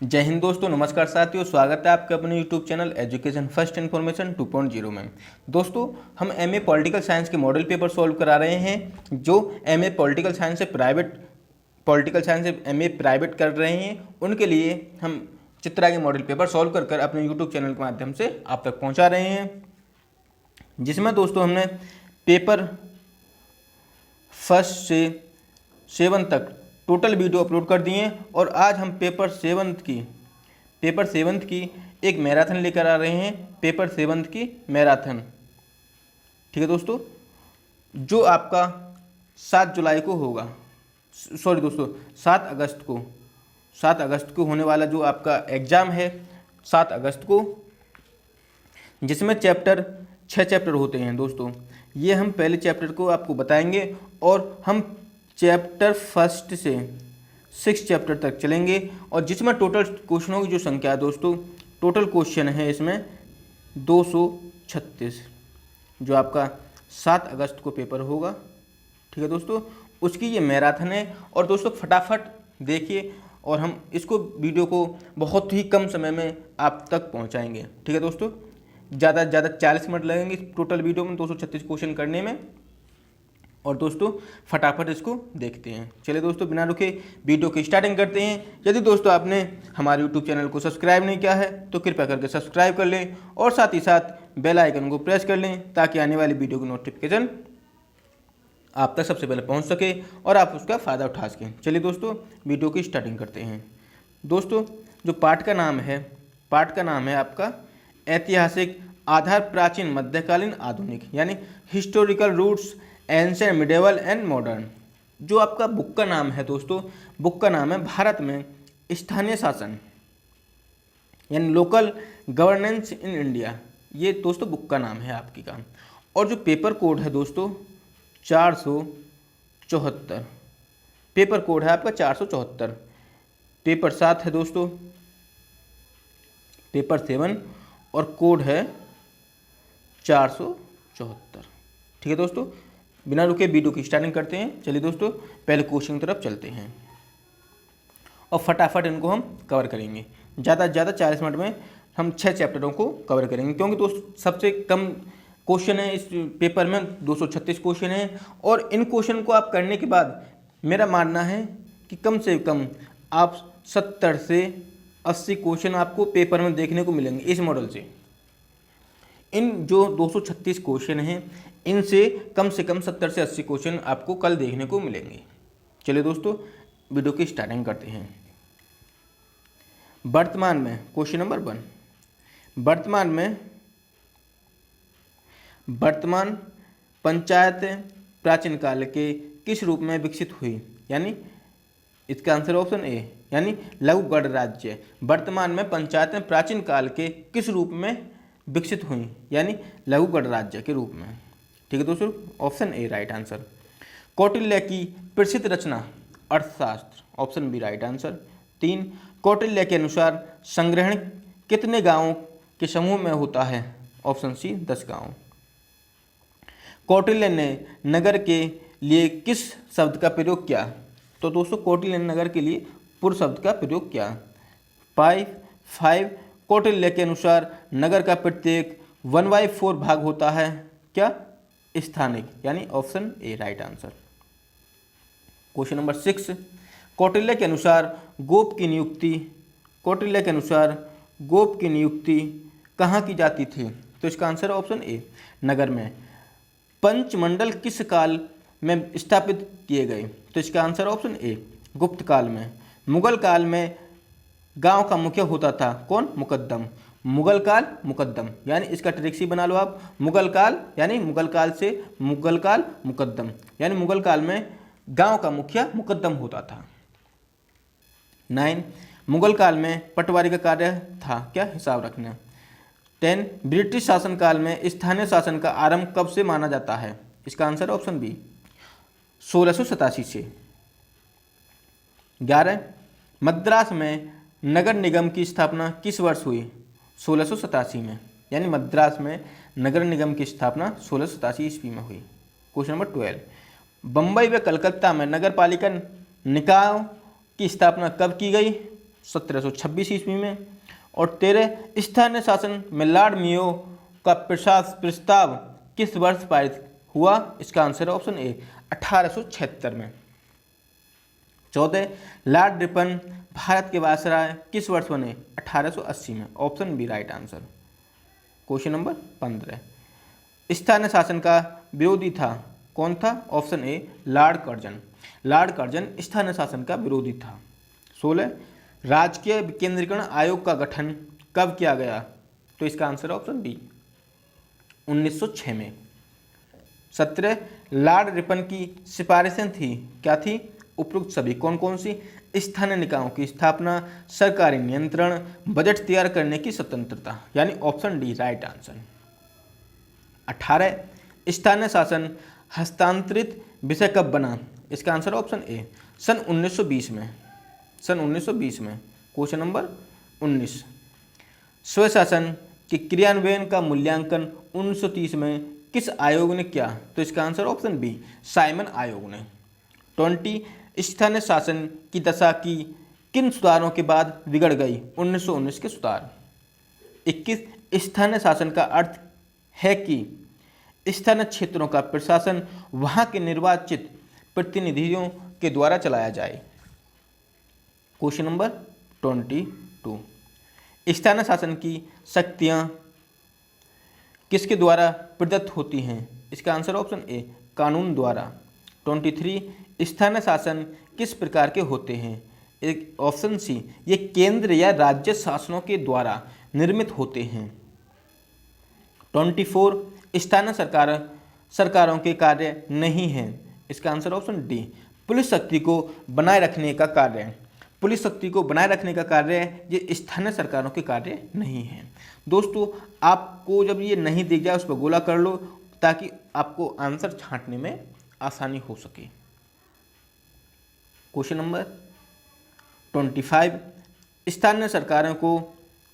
जय हिंद दोस्तों, नमस्कार साथियों। स्वागत है आपके अपने YouTube channel education first information 2.0 में। दोस्तों, हम एमए पॉलिटिकल साइंस के मॉडल पेपर सॉल्व करा रहे हैं। जो एमए पॉलिटिकल साइंस से एमए प्राइवेट कर रहे हैं, उनके लिए हम चित्रा के मॉडल पेपर सॉल्व कर कर अपने यूट्यूब चैनल के माध्यम से आप तक पहुँचा रहे हैं, जिसमें दोस्तों हमने पेपर फर्स्ट से 7 तक टोटल वीडियो अपलोड कर दिए हैं। और आज हम पेपर सेवन्थ की एक मैराथन लेकर आ रहे हैं। पेपर 7 की मैराथन, ठीक है दोस्तों, जो आपका 7 जुलाई को होगा। सॉरी दोस्तों, 7 अगस्त को होने वाला जो आपका एग्ज़ाम है 7 अगस्त को, जिसमें 6 चैप्टर होते हैं दोस्तों। ये हम पहले चैप्टर को आपको बताएंगे और हम चैप्टर फर्स्ट से 6 चैप्टर तक चलेंगे। और जिसमें टोटल क्वेश्चनों की जो संख्या है दोस्तों, टोटल क्वेश्चन है इसमें 236, जो आपका 7 अगस्त को पेपर होगा, ठीक है दोस्तों। उसकी ये मैराथन है। और दोस्तों फटाफट देखिए, और हम इसको वीडियो को बहुत ही कम समय में आप तक पहुंचाएंगे, ठीक है दोस्तों। ज़्यादा से ज़्यादा 40 मिनट लगेंगे टोटल वीडियो में 236 क्वेश्चन करने में। और दोस्तों फटाफट इसको देखते हैं। चलिए दोस्तों, बिना रुके वीडियो की स्टार्टिंग करते हैं। यदि दोस्तों आपने हमारे यूट्यूब चैनल को सब्सक्राइब नहीं किया है तो कृपया करके सब्सक्राइब कर लें और साथ ही साथ बेल आइकन को प्रेस कर लें, ताकि आने वाली वीडियो की नोटिफिकेशन आप तक सबसे पहले पहुंच सके और आप उसका फ़ायदा उठा सकें। चलिए दोस्तों, वीडियो की स्टार्टिंग करते हैं। दोस्तों, जो पाठ का नाम है आपका ऐतिहासिक आधार, प्राचीन, मध्यकालीन, आधुनिक, यानी historical roots, ancient, medieval and modern. जो आपका बुक का नाम है दोस्तों, बुक का नाम है भारत में स्थानीय शासन, यानी लोकल गवर्नेंस इन इंडिया। ये दोस्तों बुक का नाम है आपकी का। और जो पेपर कोड है दोस्तों 474, पेपर कोड है आपका 474। पेपर 7 है दोस्तों पेपर 7, और कोड है 474, ठीक है दोस्तों। बिना रुके वीडियो की स्टार्टिंग करते हैं। चलिए दोस्तों, पहले क्वेश्चन की तरफ चलते हैं और फटाफट इनको हम कवर करेंगे। ज़्यादा से ज़्यादा 40 मिनट में हम 6 चैप्टरों को कवर करेंगे, क्योंकि दोस्तों सबसे कम क्वेश्चन है इस पेपर में, 236 क्वेश्चन है। और इन क्वेश्चन को आप करने के बाद मेरा मानना है कि कम से कम आप 70 से 80 क्वेश्चन आपको पेपर में देखने को मिलेंगे इस मॉडल से। इन जो 236 क्वेश्चन हैं, इनसे कम से कम 70 से 80 क्वेश्चन आपको कल देखने को मिलेंगे। चलिए दोस्तों, वीडियो की स्टार्टिंग करते हैं। वर्तमान में क्वेश्चन नंबर 1, वर्तमान पंचायत प्राचीन काल के किस रूप में विकसित हुई, यानी इसका आंसर ऑप्शन ए, यानी लघु गणराज्य। वर्तमान में पंचायतें प्राचीन काल के किस रूप में विकसित हुई, यानी लघु गणराज्य के रूप में, ठीक है दोस्तों। Option A right answer. Kautilya की प्रसिद्ध रचना Arthashastra, option B right answer. 3, Kautilya के अनुसार संग्रहण कितने गांवों के समूह में होता है, ऑप्शन सी 10 गांव। कौटिल्य ने नगर के लिए किस शब्द का प्रयोग किया, तो दोस्तों कौटिल्य ने नगर के लिए पुर शब्द का प्रयोग किया। 5, कौटिल्य के अनुसार नगर का प्रत्येक 1/4 भाग होता है क्या, स्थानिक, यानी option A right answer. Question number 6, Kautilya के अनुसार गोप की नियुक्ति कहाँ की जाती थी, तो इसका आंसर ऑप्शन ए नगर में। पंचमंडल किस काल में स्थापित किए गए, तो इसका आंसर ऑप्शन ए गुप्त काल में। मुगल काल में गांव का मुखिया होता था कौन, मुकद्दम। मुगल काल मुकद्दम, यानी इसका ट्रिक्सी बना लो आप। मुगल काल यानी मुगल काल से मुगल काल मुकद्दम, यानी मुगल काल में गांव का मुखिया मुकद्दम होता था। 9, मुगल काल में पटवारी का कार्य था क्या, हिसाब रखना। 10, ब्रिटिश शासनकाल में स्थानीय शासन का आरंभ कब से माना जाता है, इसका आंसर ऑप्शन बी 1687 से। 11, मद्रास में नगर निगम की स्थापना किस वर्ष हुई, 1687 में, यानी मद्रास में नगर निगम की स्थापना 1687 ईस्वी में हुई। क्वेश्चन नंबर 12, बम्बई व कलकत्ता में नगर पालिका निकायों की स्थापना कब की गई, 1726 ईस्वी में। और 13 स्थानीय शासन में लॉर्ड मेयो का प्रस्ताव किस वर्ष पारित हुआ? इसका आंसर है ऑप्शन ए 1876 में। 14 लॉर्ड रिपन भारत के वायसराय किस वर्ष बने? 1880 में। Option B right answer. Question number 15 स्थानीय शासन का विरोधी था, कौन था? Option A Lord Curzon. Lord Curzon स्थानीय शासन का विरोधी था। 16 राजकीय विकेंद्रीकरण आयोग का गठन कब किया गया? तो इसका आंसर है ऑप्शन बी 1906 में। 17 लॉर्ड रिपन की सिफारिशें थी, क्या थी? उपरोक्त सभी कौन कौन सी? स्थानीय निकायों की स्थापना, सरकारी नियंत्रण, बजट तैयार करने की स्वतंत्रता, यानी ऑप्शन डी राइट आंसर। 18 स्थानीय शासन हस्तांतरित विषय कब बना? इसका आंसर ऑप्शन ए सन 1920 में। सन 1920 में। क्वेश्चन नंबर 19 स्वशासन के क्रियान्वयन का मूल्यांकन 1930 में किस आयोग ने किया? तो इसका आंसर ऑप्शन बी साइमन आयोग ने। 20 स्थानीय शासन की दशा की किन सुधारों के बाद बिगड़ गई? 1919 के सुधार। 21 स्थानीय शासन का अर्थ है कि स्थानीय क्षेत्रों का प्रशासन वहां के निर्वाचित प्रतिनिधियों के द्वारा चलाया जाए। क्वेश्चन नंबर 22 स्थानीय शासन की शक्तियां किसके द्वारा प्रदत्त होती हैं? इसका आंसर ऑप्शन ए कानून द्वारा। 23 स्थानीय शासन किस प्रकार के होते हैं? एक ऑप्शन सी ये केंद्र या राज्य शासनों के द्वारा निर्मित होते हैं। 24 स्थानीय सरकारों के कार्य नहीं हैं। इसका आंसर ऑप्शन डी पुलिस शक्ति को बनाए रखने का कार्य। पुलिस शक्ति को बनाए रखने का कार्य ये स्थानीय सरकारों के कार्य नहीं है। दोस्तों आपको जब ये नहीं दिख जाए उस पर गोला कर लो ताकि आपको आंसर छांटने में आसानी हो सके। क्वेश्चन नंबर 25 स्थानीय सरकारों को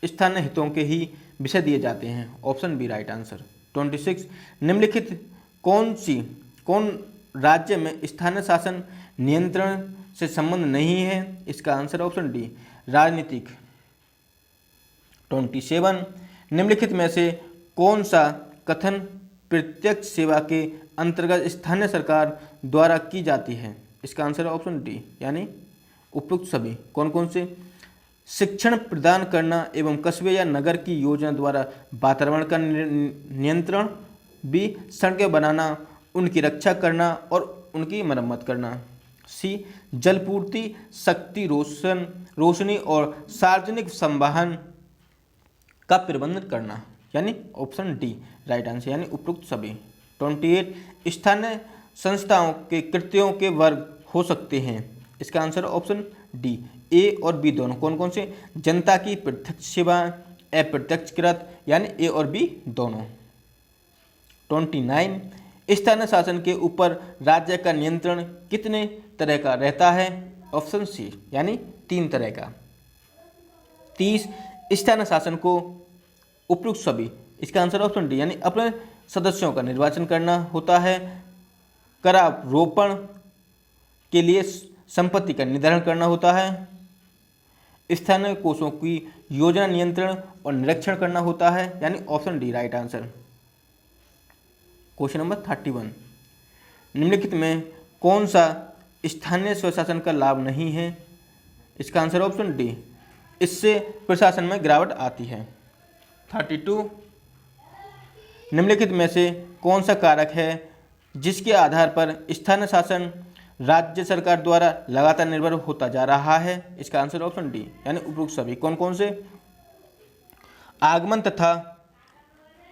स्थानीय हितों के ही विषय दिए जाते हैं। Option B right answer. 26 निम्नलिखित कौन राज्य में स्थानीय शासन नियंत्रण से संबंध नहीं है? इसका आंसर ऑप्शन डी राजनीतिक। 27 निम्नलिखित में से कौन सा कथन प्रत्यक्ष सेवा के अंतर्गत स्थानीय सरकार द्वारा की जाती है? इसका आंसर है ऑप्शन डी यानी उपयुक्त सभी कौन कौन से? शिक्षण प्रदान करना एवं कस्बे या नगर की योजना द्वारा वातावरण का नियंत्रण। बी सड़कें बनाना, उनकी रक्षा करना और उनकी मरम्मत करना। सी जलपूर्ति, शक्ति रोशनी और सार्वजनिक संवहन का प्रबंधन करना, यानी ऑप्शन डी राइट आंसर यानी उपयुक्त सभी। 28 स्थानीय संस्थाओं के कृत्यों के वर्ग हो सकते हैं। इसका आंसर ऑप्शन डी ए और बी दोनों कौन कौन से? जनता की प्रत्यक्ष सेवा, अप्रत्यक्षकृत यानी ए और बी दोनों। 29 स्थानीय शासन के ऊपर राज्य का नियंत्रण कितने तरह का रहता है? ऑप्शन सी यानी 3 तरह का। 30 स्थानीय शासन को उपयुक्त सभी, इसका आंसर ऑप्शन डी यानी अपने सदस्यों का निर्वाचन करना होता है। करारोपण के लिए संपत्ति का निर्धारण करना होता है। स्थानीय कोषों की योजना नियंत्रण और निरीक्षण करना होता है, यानी option D right answer. Question number 31 निम्नलिखित में कौन सा स्थानीय स्वशासन का लाभ नहीं है? इसका आंसर ऑप्शन डी इससे प्रशासन में गिरावट आती है। 32 निम्नलिखित में से कौन सा कारक है जिसके आधार पर स्थानीय शासन राज्य सरकार द्वारा लगातार निर्भर होता जा रहा है? इसका आंसर ऑप्शन डी यानी उपयुक्त सभी कौन कौन से? आगमन तथा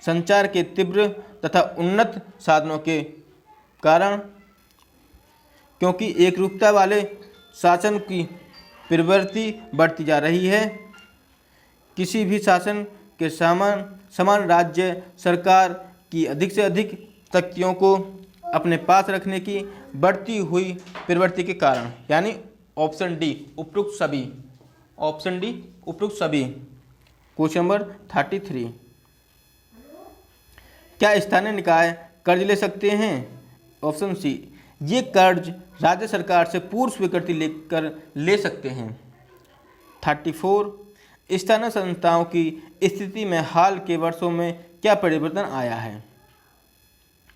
संचार के तीव्र तथा उन्नत साधनों के कारण, क्योंकि एकरूपता वाले शासन की प्रवृत्ति बढ़ती जा रही है। किसी भी शासन के समान राज्य सरकार की अधिक से अधिक शक्तियों को अपने पास रखने की बढ़ती हुई प्रवृत्ति के कारण, यानी ऑप्शन डी उपयुक्त सभी। ऑप्शन डी उपयुक्त सभी। क्वेश्चन नंबर 33 क्या स्थानीय निकाय कर्ज ले सकते हैं? ऑप्शन सी ये कर्ज राज्य सरकार से पूर्व स्वीकृति लेकर ले सकते हैं। 34 स्थानीय संस्थाओं की स्थिति में हाल के वर्षों में क्या परिवर्तन आया है?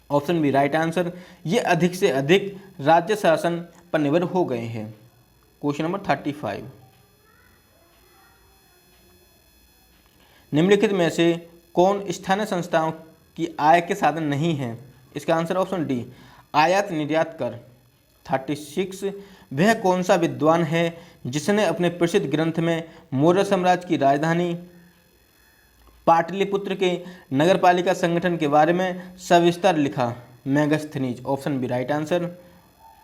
ऑप्शन बी राइट आंसर, ये अधिक से अधिक राज्य शासन पर निर्भर हो गए हैं। क्वेश्चन नंबर 35, निम्नलिखित में से कौन स्थानीय संस्थाओं की आय के साधन नहीं है? इसका आंसर ऑप्शन डी आयात निर्यात कर। 36 वह कौन सा विद्वान है जिसने अपने प्रसिद्ध ग्रंथ में मौर्य साम्राज्य की राजधानी पाटलिपुत्र के नगरपालिका संगठन के बारे में सविस्तार लिखा? Megasthenes. Option B right answer.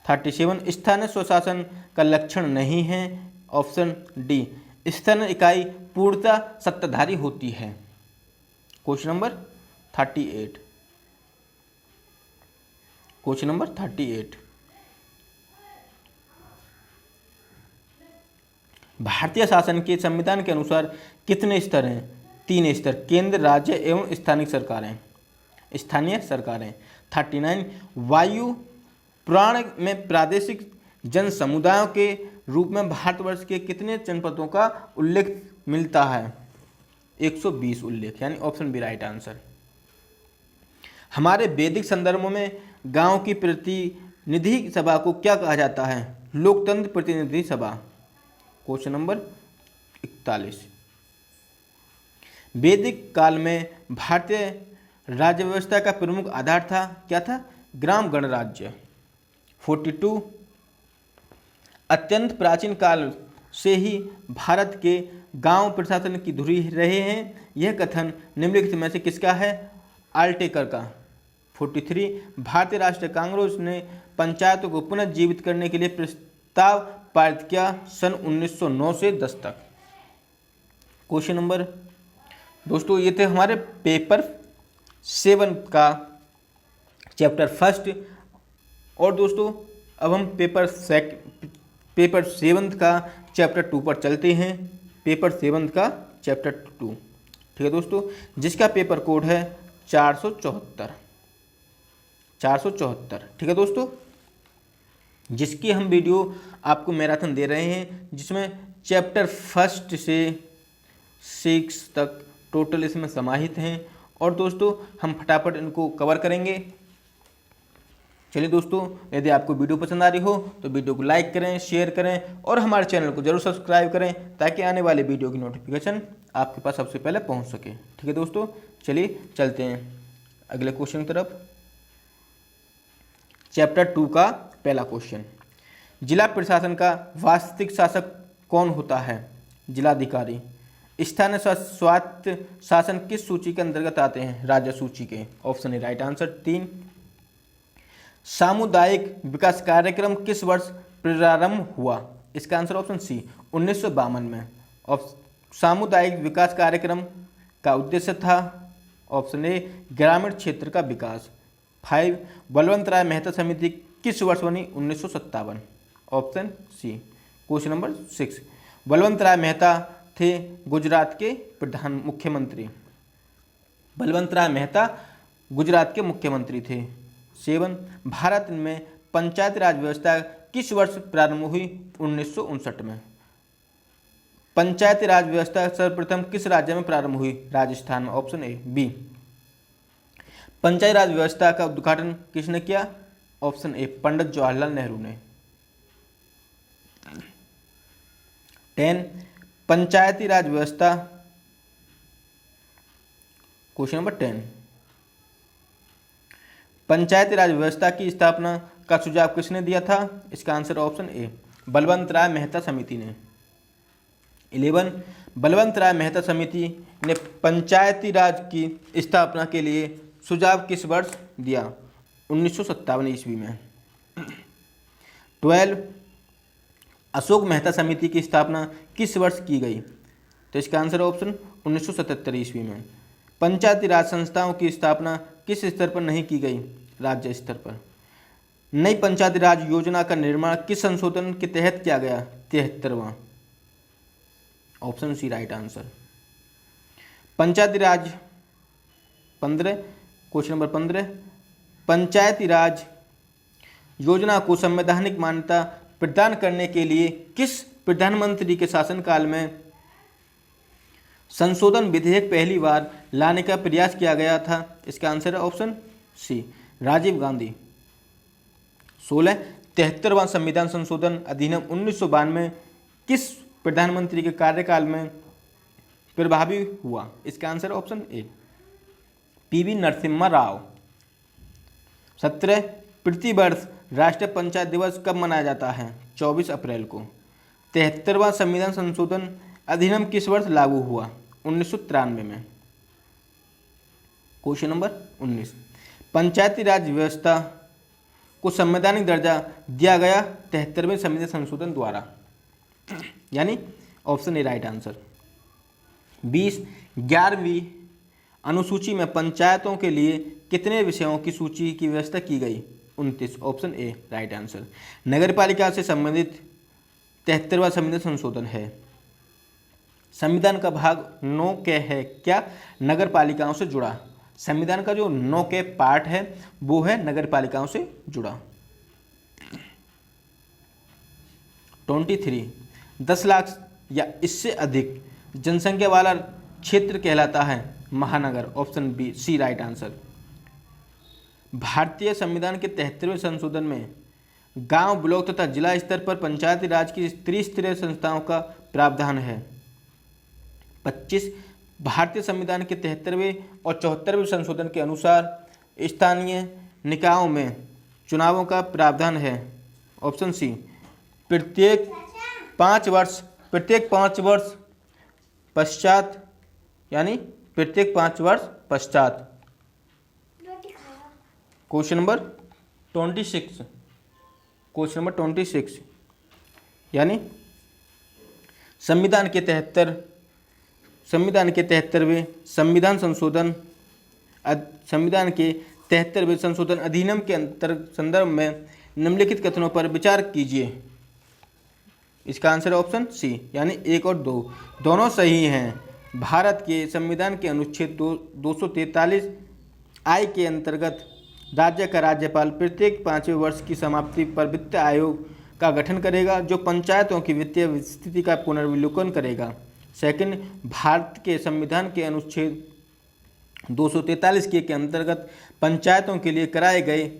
37 स्थानीय स्वशासन का लक्षण नहीं है? ऑप्शन डी स्थानीय इकाई पूर्णतः सत्ताधारी होती है। क्वेश्चन नंबर 38, क्वेश्चन नंबर 38, भारतीय शासन के संविधान के अनुसार कितने स्तर हैं? 3 स्तर, केंद्र, राज्य एवं स्थानीय सरकारें। 39 वायु पुराण में प्रादेशिक जन समुदायों के रूप में भारतवर्ष के कितने जनपदों का उल्लेख मिलता है? 120 उल्लेख, यानी ऑप्शन बी राइट आंसर। हमारे वैदिक संदर्भों में गांव की प्रतिनिधि सभा को क्या कहा जाता है? लोकतंत्र प्रतिनिधि सभा। क्वेश्चन नंबर 41, वैदिक काल में भारतीय राज्य व्यवस्था का प्रमुख आधार था, क्या था? ग्राम गणराज्य। 42 अत्यंत प्राचीन काल से ही भारत के गांव प्रशासन की धुरी रहे हैं, यह कथन निम्नलिखित में से किसका है? आल्टेकर का। 43 भारतीय राष्ट्रीय कांग्रेस ने पंचायतों को पुनर्जीवित करने के लिए प्रस्ताव पारित किया सन 1909 से 10 तक। क्वेश्चन नंबर, दोस्तों ये थे हमारे पेपर 7 का चैप्टर फर्स्ट, और दोस्तों अब हम पेपर 7 का चैप्टर 2 पर चलते हैं। पेपर 7 का चैप्टर 2, ठीक है दोस्तों, जिसका पेपर कोड है 474, ठीक है दोस्तों, जिसकी हम वीडियो आपको मैराथन दे रहे हैं, जिसमें चैप्टर फर्स्ट से 6 तक टोटल इसमें समाहित हैं, और दोस्तों हम फटाफट इनको कवर करेंगे। चलिए दोस्तों, यदि आपको वीडियो पसंद आ रही हो तो वीडियो को लाइक करें, शेयर करें और हमारे चैनल को जरूर सब्सक्राइब करें, ताकि आने वाले वीडियो की नोटिफिकेशन आपके पास सबसे पहले पहुंच सके। ठीक है दोस्तों, चलिए चलते हैं अगले क्वेश्चन की तरफ। चैप्टर 2 का पहला क्वेश्चन, जिला प्रशासन का वास्तविक शासक कौन होता है? जिलाधिकारी। स्थानीय स्वायत्त शासन किस सूची के अंतर्गत आते हैं? राज्य सूची के। Option A right answer. 3 सामुदायिक विकास कार्यक्रम किस वर्ष प्रारंभ हुआ? इसका आंसर ऑप्शन सी 1952 में। सामुदायिक विकास कार्यक्रम का उद्देश्य था ऑप्शन ए ग्रामीण क्षेत्र का विकास। 5 बलवंत राय मेहता समिति किस वर्ष बनी? 1957। Option C. Question number 6 Balwant Rai Mehta थे गुजरात के प्रधान मुख्यमंत्री। बलवंत राय मेहता गुजरात के मुख्यमंत्री थे। 7 भारत में पंचायती राज व्यवस्था किस वर्ष प्रारंभ हुई? 1959 में। पंचायती राज व्यवस्था सर्वप्रथम किस राज्य में प्रारंभ हुई? राजस्थान में। Option A. बी पंचायती राज व्यवस्था का उद्घाटन किसने किया? ऑप्शन ए पंडित जवाहरलाल नेहरू ने। 10 पंचायती राज व्यवस्था। क्वेश्चन नंबर 10 पंचायती राज व्यवस्था की स्थापना का सुझाव किसने दिया था? इसका answer option A Balwant Rai Mehta समिति ने। 11 बलवंत राय मेहता समिति ने पंचायती राज की स्थापना के लिए सुझाव किस वर्ष दिया? 1957 ईस्वी में। 12 अशोक मेहता समिति की स्थापना किस वर्ष की गई? तो इसका आंसर ऑप्शन 1977 ईस्वी में। पंचायती राज संस्थाओं की स्थापना किस स्तर पर नहीं की गई? राज्य स्तर पर। नई पंचायती राज योजना का निर्माण किस संशोधन के तहत किया गया? 73वां। Option C right answer. Panchayati Raj 15 question number 15 Panchayati Raj योजना को संवैधानिक मान्यता प्रदान करने के लिए किस प्रधानमंत्री के शासनकाल में संशोधन विधेयक पहली बार लाने का प्रयास किया गया था? इसका आंसर है ऑप्शन सी, राजीव गांधी। 16 73वां संविधान संशोधन अधिनियम 1992 किस प्रधानमंत्री के कार्यकाल में प्रभावी हुआ? इसका answer option A, PV Narasimha Rao. 17 प्रतिवर्ष राष्ट्रीय पंचायत दिवस कब मनाया जाता है? 24 अप्रैल को। 73वां संविधान संशोधन अधिनियम किस वर्ष लागू हुआ? 1993 में। क्वेश्चन नंबर 19 पंचायती राज व्यवस्था को संवैधानिक दर्जा दिया गया 73वें संविधान संशोधन द्वारा, यानी ऑप्शन ए राइट आंसर। 20 11वीं अनुसूची में पंचायतों के लिए कितने विषयों की सूची की व्यवस्था की गई? 29, ऑप्शन ए राइट आंसर। नगरपालिका से संबंधित 73वां संविधान संशोधन है। संविधान का भाग 9 के है क्या? नगर पालिकाओं से जुड़ा। संविधान का जो 9 के पार्ट है वो है नगर पालिकाओं से जुड़ा। 23 10 लाख या इससे अधिक जनसंख्या वाला क्षेत्र कहलाता है महानगर, option B C right answer. भारतीय संविधान के 73वें संशोधन में गांव, ब्लॉक तथा जिला स्तर पर पंचायती राज की त्रिस्तरीय संस्थाओं का प्रावधान है। 25 भारतीय संविधान के 73वें और 74वें संशोधन के अनुसार स्थानीय निकायों में चुनावों का प्रावधान है, ऑप्शन सी प्रत्येक 5 वर्ष पश्चात, यानी प्रत्येक 5 वर्ष पश्चात। क्वेश्चन नंबर 26 यानी संविधान के 73वें संविधान के 73वें संशोधन अधिनियम के संदर्भ में निम्नलिखित कथनों पर विचार कीजिए। इसका आंसर है ऑप्शन सी, यानी 1 और 2 दोनों सही हैं। भारत के संविधान के अनुच्छेद 243 आई के अंतर्गत राज्य का राज्यपाल प्रत्येक 5वें वर्ष की समाप्ति पर वित्त आयोग का गठन करेगा, जो पंचायतों की वित्तीय स्थिति का पुनर्विलोकन करेगा। सेकंड, भारत के संविधान के अनुच्छेद 243 के अंतर्गत पंचायतों के लिए कराए गए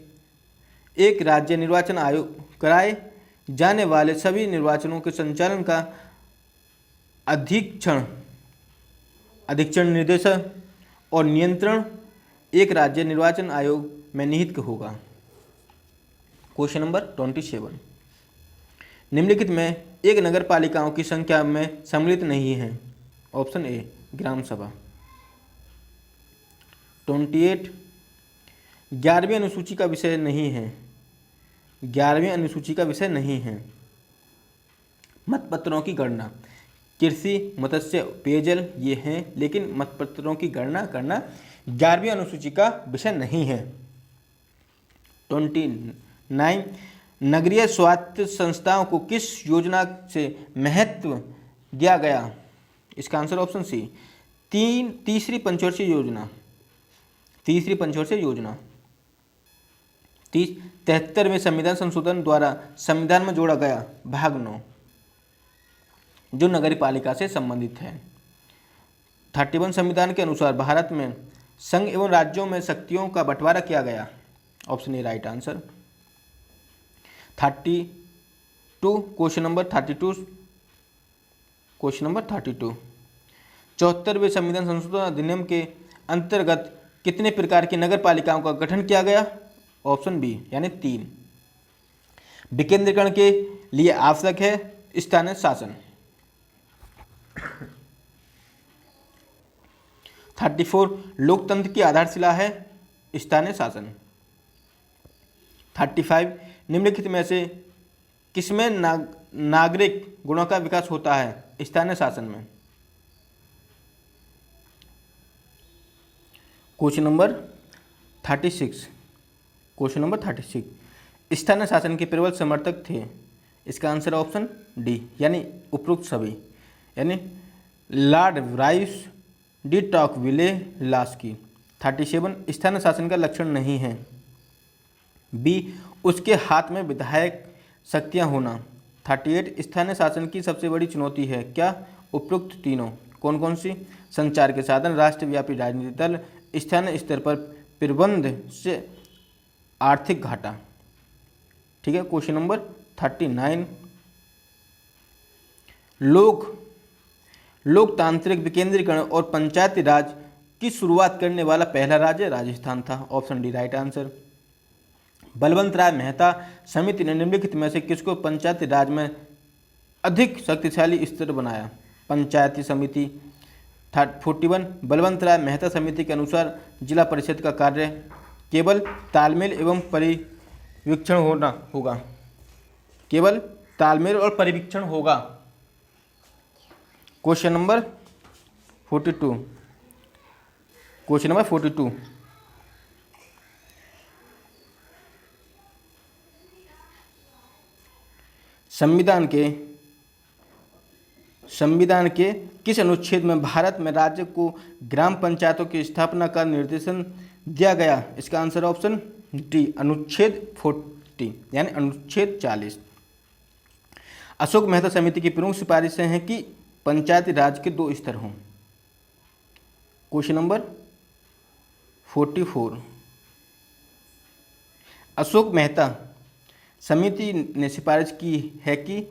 एक राज्य निर्वाचन आयोग कराए जाने वाले सभी निर्वाचनों के संचालन का अधीक्षण निर्देशन और नियंत्रण एक राज्य निर्वाचन आयोग में निहित होगा। क्वेश्चन नंबर 27 निम्नलिखित में एक नगर पालिकाओं की संख्या में सम्मिलित नहीं है, ऑप्शन ए ग्राम सभा। 28 11वीं अनुसूची का विषय नहीं है, 11वीं अनुसूची का विषय नहीं है। मतपत्रों की गणना, कृषि, मत्स्य, पेयजल ये हैं, लेकिन मतपत्रों की गणना करना 11वीं अनुसूची का विषय नहीं है। 29 नगरीय स्वायत्त संस्थाओं को किस योजना से महत्व दिया गया? इसका आंसर ऑप्शन सी तीसरी पंचवर्षीय योजना। 73वें संविधान संशोधन द्वारा संविधान में जोड़ा गया भाग 9 जो नगरपालिका से संबंधित है। 31 संविधान के अनुसार भारत में संघ एवं राज्यों में शक्तियों का बंटवारा किया गया, option A right answer. 32 question number 32 74वें संविधान संशोधन अधिनियम के अंतर्गत कितने प्रकार की नगर पालिकाओं का गठन किया गया? ऑप्शन बी यानी 3। विकेंद्रीकरण के लिए आवश्यक है स्थानीय शासन। 34 लोकतंत्र की आधारशिला है स्थानीय शासन। 35 निम्नलिखित में से किसमें नागरिक गुणों का विकास होता है स्थानीय शासन में? क्वेश्चन नंबर 36 स्थानीय शासन के प्रबल समर्थक थे। इसका आंसर ऑप्शन डी यानी उपरोक्त सभी, यानी लॉर्ड राइस डी टॉकविले लास्की। 37 स्थानीय शासन का लक्षण नहीं है। बी उसके हाथ में विधायक शक्तियां होना। 38 स्थानीय शासन की सबसे बड़ी चुनौती है क्या? उपरोक्त तीनों कौन कौन सी? संचार के साधन, राष्ट्रव्यापी राजनीतिक दल, स्थानीय स्तर पर प्रबंध से आर्थिक घाटा। ठीक है, क्वेश्चन नंबर 39। लोकतांत्रिक विकेंद्रीकरण और पंचायती राज की शुरुआत करने वाला पहला राज्य राजस्थान था। Option D right answer. Balwant Rai Mehta समिति ने निम्नलिखित में से किसको पंचायती राज में अधिक शक्तिशाली स्तर बनाया? पंचायती समिति। 41 बलवंत राय मेहता समिति के अनुसार जिला परिषद का कार्य केवल तालमेल एवं परिवीक्षण होगा। केवल तालमेल और परिवीक्षण होगा। Question number 42। क्वेश्चन नंबर 42 संविधान के किस अनुच्छेद में भारत में राज्य को ग्राम पंचायतों की स्थापना का निर्देशन दिया गया? इसका आंसर ऑप्शन डी अनुच्छेद 40 यानी अनुच्छेद 40। अशोक मेहता समिति की प्रमुख सिफारिशें हैं कि पंचायती राज के 2 स्तर हों। क्वेश्चन नंबर 44 अशोक मेहता समिति ने सिफारिश की है कि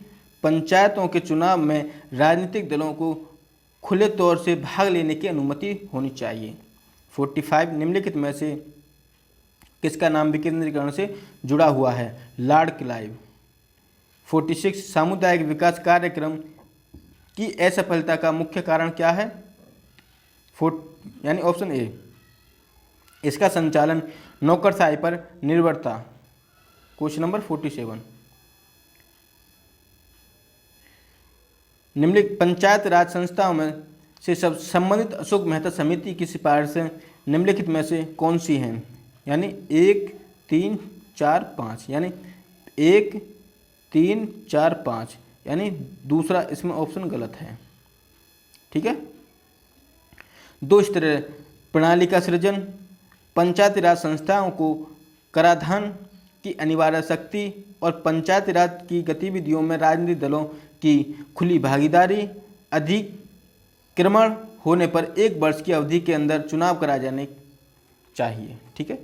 पंचायतों के चुनाव में राजनीतिक दलों को खुले तौर से भाग लेने की अनुमति होनी चाहिए। 45 निम्नलिखित में से किसका नाम विकेंद्रीकरण से जुड़ा हुआ है? Lord Clive. 46 सामुदायिक विकास कार्यक्रम की असफलता का मुख्य कारण क्या है? यानी ऑप्शन ए इसका संचालन नौकरशाही पर निर्भरता। क्वेश्चन नंबर 47 निम्नलिखित पंचायत राज संस्थाओं में से सब संबंधित अशोक मेहता समिति की सिफारिशें निम्नलिखित में से कौन सी हैं? यानी 1 3 4 5 यानी 1 3 4 5 यानी दूसरा इसमें ऑप्शन गलत है। ठीक है, 2 स्तरीय प्रणाली का सृजन, पंचायती राज संस्थाओं को कराधान की अनिवार्य शक्ति और पंचायती राज की गतिविधियों में राजनीतिक दलों की खुली भागीदारी, अधिक्रमण होने पर 1 वर्ष की अवधि के अंदर चुनाव कराए जाने चाहिए। ठीक है,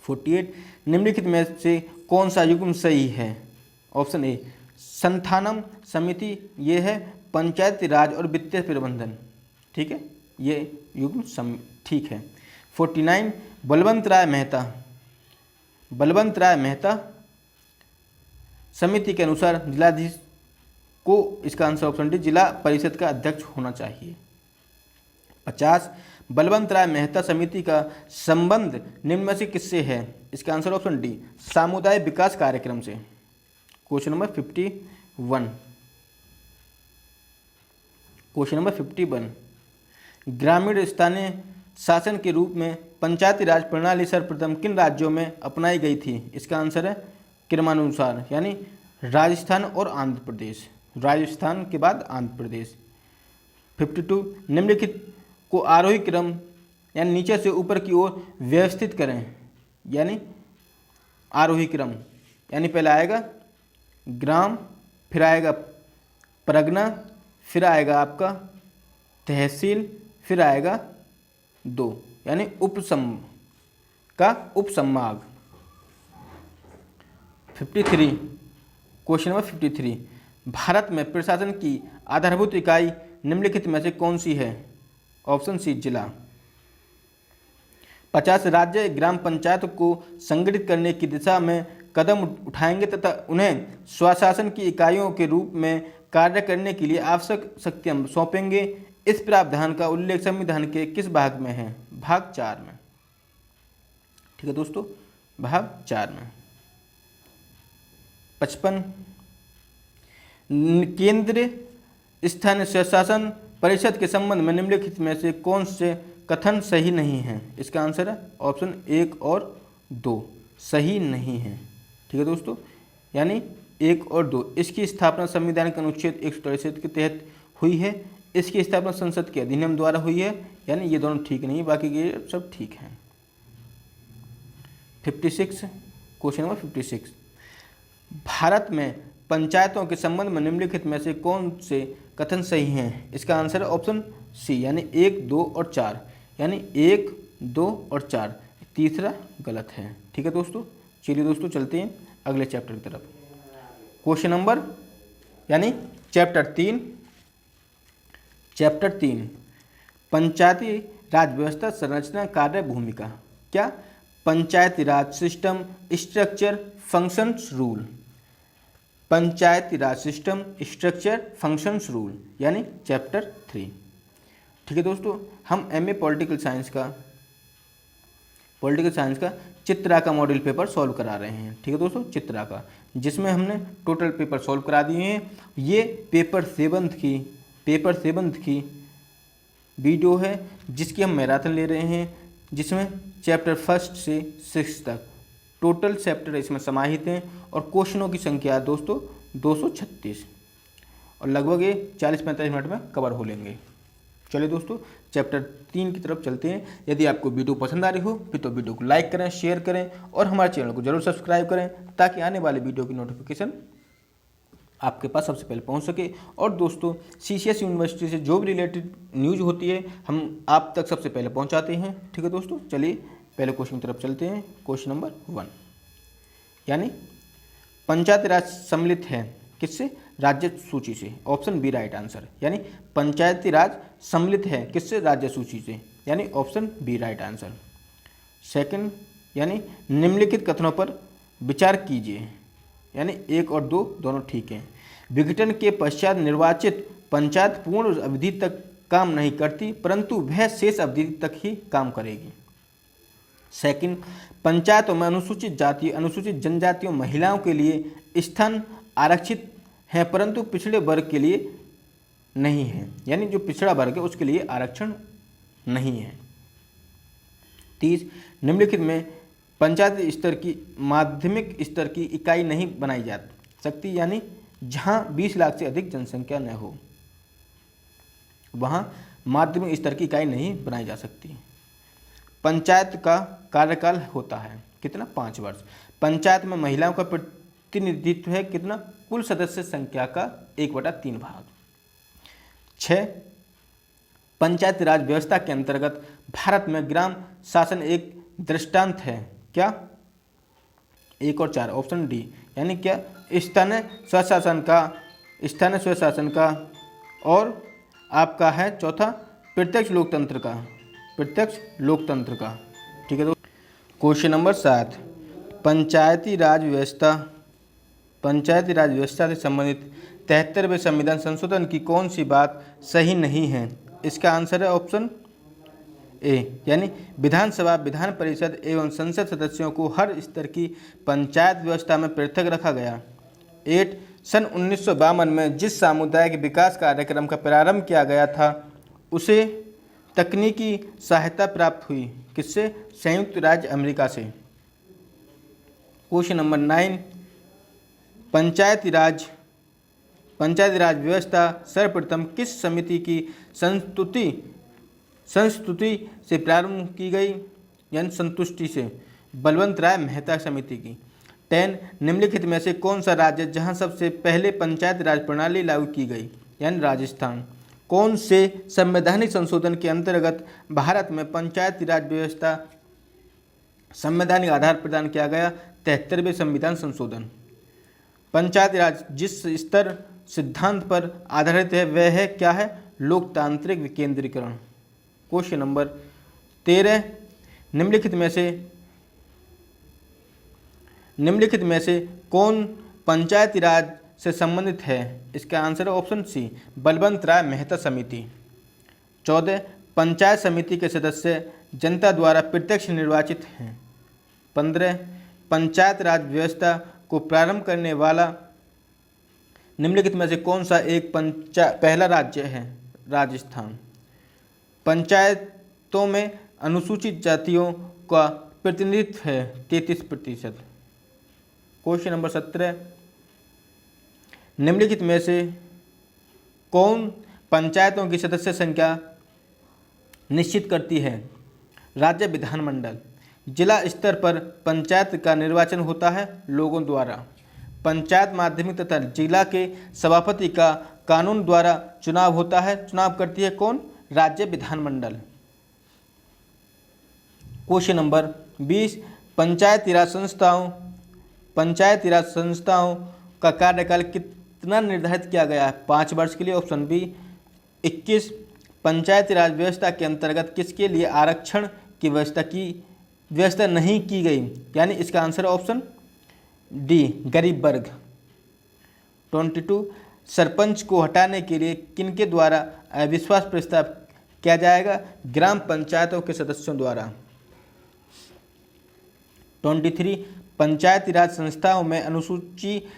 48 निम्नलिखित में से कौन सा युग्म सही है? ऑप्शन ए संथानम समिति, ये है पंचायती राज और वित्तीय प्रबंधन। ठीक है, ये युग्म ठीक है। 49 बलवंत राय मेहता समिति के अनुसार जिलाधीश को, इसका आंसर ऑप्शन डी जिला परिषद का अध्यक्ष होना चाहिए। 50 बलवंत राय मेहता समिति का संबंध निम्न में से किससे है? इसका आंसर ऑप्शन डी सामुदायिक विकास कार्यक्रम से। क्वेश्चन नंबर 51 क्वेश्चन नंबर 51 ग्रामीण स्थानीय शासन के रूप में पंचायती राज प्रणाली सर्वप्रथम किन राज्यों में अपनाई गई थी? इसका आंसर है क्रमानुसार यानी राजस्थान और आंध्र प्रदेश। राजस्थान के बाद आंध्र प्रदेश। 52 निम्नलिखित को आरोही क्रम यानी नीचे से ऊपर की ओर व्यवस्थित करें। यानी आरोही क्रम यानी पहले आएगा ग्राम, फिर आएगा परगना, फिर आएगा आपका तहसील, फिर आएगा 2 यानी उपसंभाग। 53 क्वेश्चन नंबर 53 भारत में प्रशासन की आधारभूत इकाई निम्नलिखित में से कौन सी है? ऑप्शन सी जिला। 50 राज्य ग्राम पंचायत को संगठित करने की दिशा में कदम उठाएंगे तथा उन्हें स्वशासन की इकाइयों के रूप में कार्य करने के लिए आवश्यक शक्तियां सौंपेंगे। इस प्रावधान का उल्लेख संविधान के किस भाग में है? भाग 4 में। ठीक है दोस्तों, भाग 4 में। 55 केंद्रीय स्थानीय स्वशासन परिषद के संबंध में निम्नलिखित में से कौन से कथन सही नहीं है? इसका आंसर है ऑप्शन 1 और 2 सही नहीं है। ठीक है दोस्तों, यानी 1 और 2। इसकी स्थापना संविधान के अनुच्छेद 163 के तहत हुई है। इसकी स्थापना संसद के अधिनियम द्वारा हुई है। यानी ये दोनों ठीक नहीं, बाकी ये सब ठीक हैं। 56 क्वेश्चन नंबर 56 भारत में पंचायतों के संबंध में निम्नलिखित में से कौन से कथन सही हैं? इसका आंसर है ऑप्शन सी, यानी 1, 2 और 4, यानी 1, 2 और 4, तीसरा गलत है। ठीक है दोस्तों, चलिए दोस्तों चलते हैं अगले चैप्टर की तरफ। क्वेश्चन नंबर यानी चैप्टर 3 पंचायती राज व्यवस्था संरचना कार्य भूमिका। क्या? पंचायती राज सिस्टम स्ट्रक्चर फंक्शंस रूल, पंचायती राज सिस्टम स्ट्रक्चर फंक्शंस रूल, यानी चैप्टर 3। ठीक है दोस्तों, हम एमए पॉलिटिकल साइंस का चित्रा का मॉडल पेपर सॉल्व करा रहे हैं। ठीक है दोस्तों, चित्रा का, जिसमें हमने टोटल पेपर सॉल्व करा दिए हैं। ये पेपर 7 की वीडियो है जिसकी हम मैराथन ले रहे हैं, जिसमें चैप्टर 1 से 6 तक टोटल चैप्टर इसमें समाहित हैं और क्वेश्चनों की संख्या है दोस्तों 236 और लगभग ये 40-45 मिनट में कवर हो लेंगे। चलिए दोस्तों चैप्टर 3 की तरफ चलते हैं। यदि आपको वीडियो पसंद आ रही हो फिर तो वीडियो को लाइक करें, शेयर करें और हमारे चैनल को जरूर सब्सक्राइब करें ताकि आने वाले वीडियो की नोटिफिकेशन आपके पास सबसे पहले पहुंच सके। और दोस्तों सीसीएस यूनिवर्सिटी से जो भी रिलेटेड न्यूज़ होती है हम आप तक सबसे पहले पहुंचाते हैं। ठीक है दोस्तों, चलिए पहले क्वेश्चन की तरफ चलते हैं। क्वेश्चन नंबर 1, यानी पंचायती राज सम्मिलित है किससे? राज्य सूची से, ऑप्शन बी राइट आंसर। यानी पंचायती राज सम्मिलित है किससे? राज्य सूची से, यानी option B right answer. Second, यानी निम्नलिखित कथनों पर विचार कीजिए, यानी 1 और 2 दोनों ठीक हैं। विघटन के पश्चात निर्वाचित पंचायत पूर्ण अवधि तक काम नहीं करती परंतु वह शेष अवधि तक ही काम करेगी। सेकंड, पंचायतों में अनुसूचित जाति, अनुसूचित जनजातियों, महिलाओं के लिए स्थान आरक्षित है परंतु पिछड़े वर्ग के लिए नहीं है, यानी जो पिछड़ा वर्ग है उसके लिए आरक्षण नहीं है। 30, निम्नलिखित में पंचायत स्तर की माध्यमिक स्तर की इकाई नहीं बनाई जा सकती, यानी जहां 20 लाख से अधिक जनसंख्या न हो वहां माध्यमिक स्तर की इकाई नहीं बनाई जा सकती। पंचायत का कार्यकाल होता है कितना? 5 वर्ष। पंचायत में महिलाओं का प्रतिनिधित्व है कितना? कुल सदस्य संख्या का 1/3 भाग। 6, पंचायती राज व्यवस्था के अंतर्गत भारत में ग्राम शासन एक दृष्टांत है। क्या? 1 और 4, ऑप्शन डी, यानी क्या? स्थानीय स्वशासन का और आपका है चौथा प्रत्यक्ष लोकतंत्र का। ठीक है दोस्तों, क्वेश्चन नंबर 7, पंचायती राज व्यवस्था से संबंधित 73वें संविधान संशोधन की कौन सी बात सही नहीं है? इसका आंसर है ऑप्शन ए, यानी विधानसभा, विधान परिषद एवं संसद सदस्यों को हर स्तर की पंचायत व्यवस्था में पृथक रखा गया। 8, सन 1952 में जिस सामुदायिक विकास कार्यक्रम का प्रारंभ किया गया था उसे तकनीकी सहायता प्राप्त हुई किससे? संयुक्त राज्य अमेरिका से। क्वेश्चन नंबर 9, पंचायती राज व्यवस्था सर्वप्रथम किस समिति की संस्तुति से प्रारंभ की गई? यानी संतुष्टि से, बलवंत राय मेहता समिति की। 10, निम्नलिखित में से कौन सा राज्य जहां सबसे पहले पंचायती राज प्रणाली लागू की गई? यानी राजस्थान। कौन से संवैधानिक संशोधन के अंतर्गत भारत में पंचायती राज व्यवस्था संवैधानिक आधार प्रदान किया गया? 73वें संविधान संशोधन। पंचायती राज जिस स्तर सिद्धांत पर आधारित है वह है क्या है? लोकतांत्रिक विकेंद्रीकरण। क्वेश्चन नंबर 13, निम्नलिखित में से कौन पंचायती राज से संबंधित है? इसका आंसर है ऑप्शन सी, बलवंत राय मेहता समिति। 14, पंचायत समिति के सदस्य जनता द्वारा प्रत्यक्ष निर्वाचित हैं। 15, पंचायत राज व्यवस्था को प्रारंभ करने वाला निम्नलिखित में से कौन सा एक पहला राज्य है? राजस्थान। पंचायतों में अनुसूचित जातियों का प्रतिनिधित्व है 33%। क्वेश्चन नंबर 17, निम्नलिखित में से कौन पंचायतों की सदस्य संख्या निश्चित करती है? राज्य विधानमंडल। जिला स्तर पर पंचायत का निर्वाचन होता है लोगों द्वारा। पंचायत माध्यमिक तथा जिला के सभापति का कानून द्वारा चुनाव होता है। चुनाव करती है कौन? राज्य विधानमंडल। क्वेश्चन नंबर 20, पंचायती राज संस्थाओं का कार्यकाल कितना निर्धारित किया गया है? 5 वर्ष के लिए। Option B 21। पंचायती राज व्यवस्था के अंतर्गत किसके लिए आरक्षण की व्यवस्था नहीं की गई? यानी इसका आंसर ऑप्शन डी गरीब वर्ग। 22, सरपंच को हटाने के लिए किनके द्वारा अविश्वास प्रस्ताव किया जाएगा? ग्राम पंचायतों के सदस्यों द्वारा। 23, पंचायती राज संस्थाओं में अनुसूचित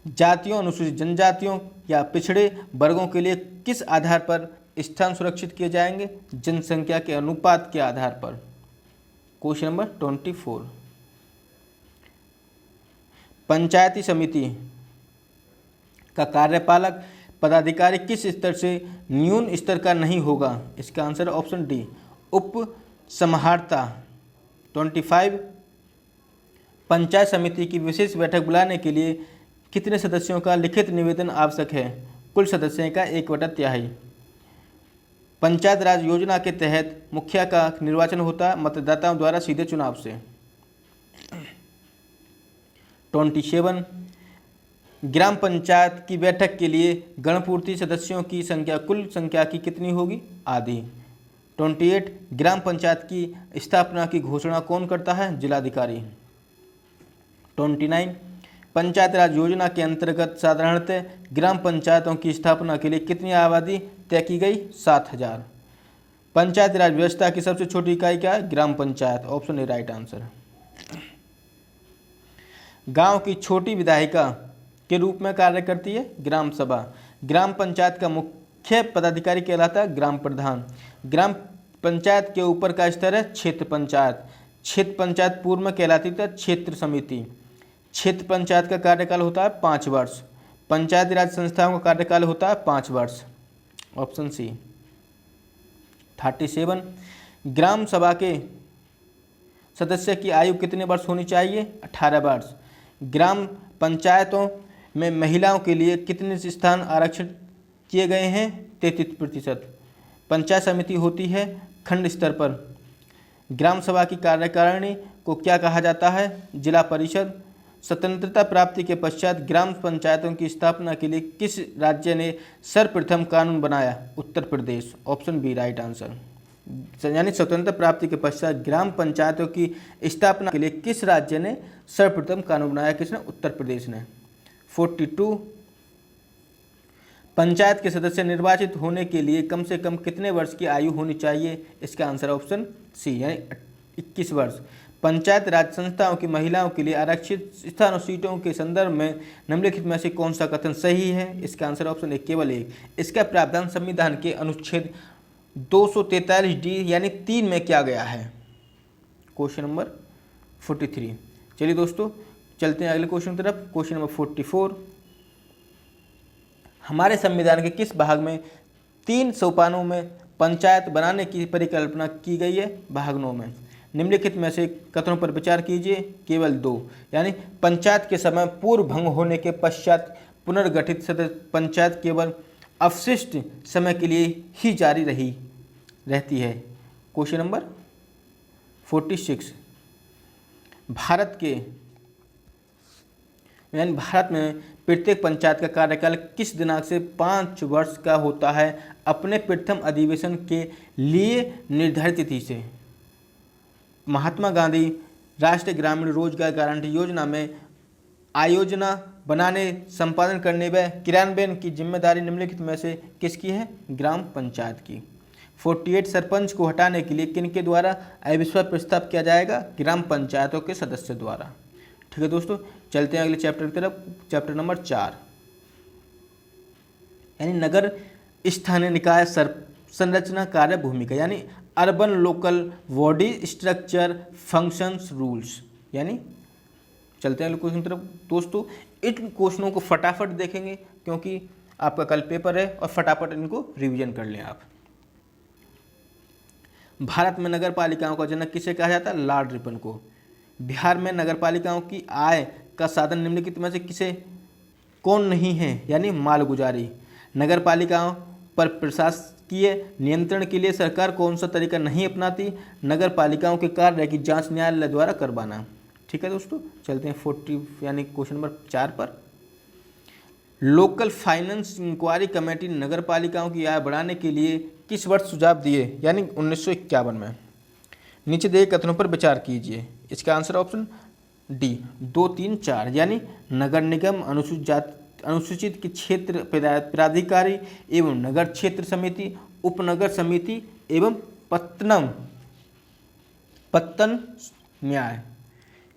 जातियों, अनुसूचित जनजातियों या पिछड़े वर्गों के लिए किस आधार पर स्थान सुरक्षित किए जाएंगे? जनसंख्या के अनुपात के आधार पर। क्वेश्चन नंबर 24, पंचायती समिति का कार्यपालक पदाधिकारी किस स्तर से न्यून स्तर का नहीं होगा? इसका आंसर ऑप्शन डी उप समाहर्ता। 25, पंचायत समिति की विशेष बैठक बुलाने के लिए कितने सदस्यों का लिखित निवेदन आवश्यक है? कुल सदस्यों का 1/3। पंचायत राज योजना के तहत मुखिया का निर्वाचन होता है मतदाताओं द्वारा सीधे चुनाव से। 27, ग्राम पंचायत की बैठक के लिए गणपूर्ति सदस्यों की संख्या कुल संख्या की कितनी होगी? आधी। 28, ग्राम पंचायत की स्थापना की घोषणा कौन करता है? जिलाधिकारी। 29, पंचायत राज योजना के अंतर्गत साधारणतः ग्राम पंचायतों की स्थापना के लिए कितनी आबादी तय की गई? 7000। पंचायत राज व्यवस्था की सबसे छोटी इकाई क्या है? Gram Panchayat. Option A right answer. गांव की छोटी विधायिका के रूप में कार्य करती है ग्राम सभा। ग्राम पंचायत का मुख्य पदाधिकारी कहलाता है ग्राम प्रधान। ग्राम पंचायत के ऊपर का स्तर है क्षेत्र पंचायत। क्षेत्र पंचायत पूर्व में कहलाती है क्षेत्र समिति। क्षेत्र पंचायत का कार्यकाल होता है 5 वर्ष। पंचायती राज संस्थाओं का कार्यकाल होता है 5 वर्ष। Option C. 37, ग्राम सभा के सदस्य की आयु कितने वर्ष होनी चाहिए? 18 वर्ष। ग्राम पंचायतों में महिलाओं के लिए कितने स्थान आरक्षित किए गए हैं? 33%। पंचायत समिति होती है खंड स्तर पर। ग्राम सभा की कार्यकारिणी को क्या कहा जाता है? जिला परिषद। स्वतंत्रता प्राप्ति के पश्चात ग्राम पंचायतों की स्थापना के लिए किस राज्य ने सर्वप्रथम कानून बनाया? Uttar Pradesh. Option B right answer. यानी स्वतंत्रता प्राप्ति के पश्चात ग्राम पंचायतों की स्थापना के लिए किस राज्य ने सर्वप्रथम कानून बनाया? किसने? उत्तर प्रदेश ने। 42, पंचायत के सदस्य निर्वाचित होने के लिए कम से कम कितने वर्ष की आयु होनी चाहिए? इसका आंसर ऑप्शन सी यानी 21 वर्ष। पंचायत राज संस्थाओं की महिलाओं के लिए आरक्षित स्थानों सीटों के संदर्भ में निम्नलिखित में से कौन सा कथन सही है? इसका आंसर ऑप्शन ए केवल एक। इसका प्रावधान संविधान के अनुच्छेद 243D यानी 3 में किया गया है। Question number 43। चलिए दोस्तों चलते हैं अगले क्वेश्चन की तरफ। क्वेश्चन नंबर 44, हमारे संविधान के किस भाग में 3 सोपानों में पंचायत बनाने की परिकल्पना की गई है? भाग 9 में। निम्नलिखित में से कथनों पर विचार कीजिए। केवल 2 यानी पंचायत के समय पूर्व भंग होने के पश्चात पुनर्गठित पंचायत केवल अवशिष्ट समय के लिए ही जारी रहती है। क्वेश्चन नंबर 46, भारत में प्रत्येक पंचायत का कार्यकाल किस दिनांक से 5 वर्ष का होता है? अपने प्रथम अधिवेशन के लिए निर्धारित तिथि से। महात्मा गांधी राष्ट्रीय ग्रामीण रोजगार गारंटी योजना में आयोजना बनाने, संपादन करने व क्रियान्वयन की जिम्मेदारी निम्नलिखित में से किसकी है? ग्राम पंचायत की। 48, सरपंच को हटाने के लिए किनके द्वारा अविश्वास प्रस्ताव किया जाएगा? ग्राम पंचायतों के सदस्य द्वारा। ठीक है दोस्तों चलते हैं अगले चैप्टर की तरफ। चैप्टर नंबर 4 यानी नगर स्थानीय निकाय संरचना कार्य भूमिका यानी urban local body structure functions rules. यानी चलते हैं अगले क्वेश्चन की तरफ। दोस्तों इन क्वेश्चनों को फटाफट देखेंगे क्योंकि आपका कल पेपर है और फटाफट इनको रिवीजन कर लें आप। भारत में नगर पालिकाओं का जनक किसे कहा जाता है? लॉर्ड रिपन को। बिहार में नगर पालिकाओं की आय का साधन निम्नलिखित में से किसे कौन नहीं है, यानी मालगुजारी। नगर पालिकाओं पर प्रशासकीय नियंत्रण के लिए सरकार कौन सा तरीका नहीं अपनाती, नगर पालिकाओं के कार्य की जांच न्यायालय द्वारा करवाना। ठीक है दोस्तों, चलते हैं 40 यानी क्वेश्चन नंबर 4 पर। लोकल फाइनेंस इंक्वायरी कमेटी ने नगर पालिकाओं की आय बढ़ाने के लिए किस वर्ष सुझाव दिए, यानी 1951 में। नीचे दिए कथनों पर विचार कीजिए। इसका आंसर ऑप्शन डी 2, 3, 4, यानी नगर निगम, अनुसूचित के क्षेत्र प्राधिकारी एवं नगर क्षेत्र समिति, उपनगर समिति एवं पत्तन न्याय।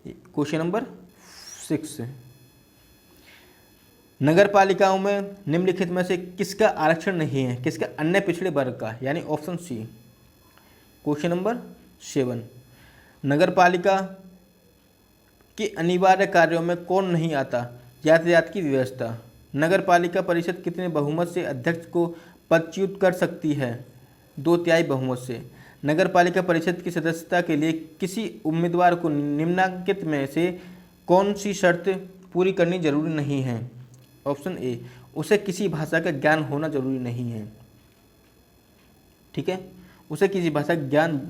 क्वेश्चन नंबर 6, नगर पालिकाओं में निम्नलिखित में से किसका आरक्षण नहीं है, किसका, अन्य पिछड़े वर्ग का, यानी ऑप्शन सी। क्वेश्चन नंबर 7, नगर पालिका के अनिवार्य कार्यों में कौन नहीं आता, यातायात की व्यवस्था। नगर पालिका परिषद कितने बहुमत से अध्यक्ष को पदच्युत कर सकती है, 2/3 बहुमत से। नगर पालिका परिषद की सदस्यता के लिए किसी उम्मीदवार को निम्नलिखित में से कौन सी शर्त पूरी करनी जरूरी नहीं है, ऑप्शन ए, उसे किसी भाषा का ज्ञान होना जरूरी नहीं है। ठीक है, उसे किसी भाषा का ज्ञान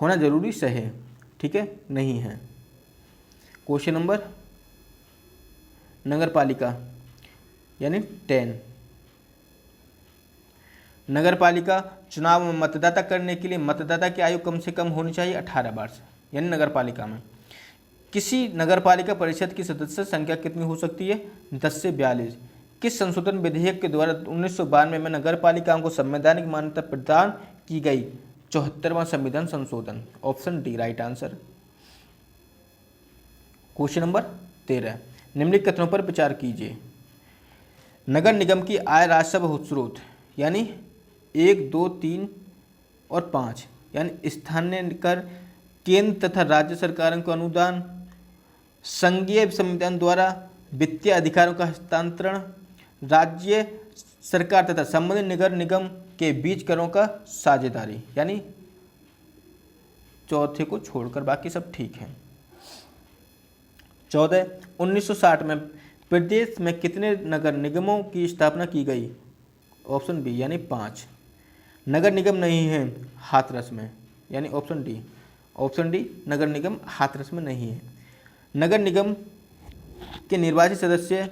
होना जरूरी से है, ठीक है, नहीं है। क्वेश्चन नंबर नगर पालिका यानी 10, नगर पालिका चुनाव में मतदाता करने के लिए मतदाता की आयु कम से कम होनी चाहिए 18 वर्ष, यानी नगर पालिका में। किसी नगर पालिका परिषद की सदस्य संख्या कितनी हो सकती है, 10 से 42। किस संशोधन विधेयक के द्वारा 1992 में नगर पालिकाओं को संवैधानिक मान्यता प्रदान की गई, 74वां संविधान संशोधन, option D right answer. Question number 13, निम्नलिखित कथनों पर विचार कीजिए। नगर निगम की आय राजस्व स्रोत, यानी 1, 2, 3 और 5, यानी स्थानीय कर, केंद्र तथा राज्य सरकारों को अनुदान, संघीय संविधान द्वारा वित्तीय अधिकारों का हस्तांतरण, राज्य सरकार तथा संबंधित नगर निगम के बीच करों का साझेदारी, यानी चौथे को छोड़कर बाकी सब ठीक है। 14, 1960 में प्रदेश में कितने नगर निगमों की स्थापना की गई, ऑप्शन बी यानी 5। नगर निगम नहीं है हाथरस में, यानी ऑप्शन डी। ऑप्शन डी, नगर निगम हाथरस में नहीं है। नगर निगम के निर्वाचित सदस्य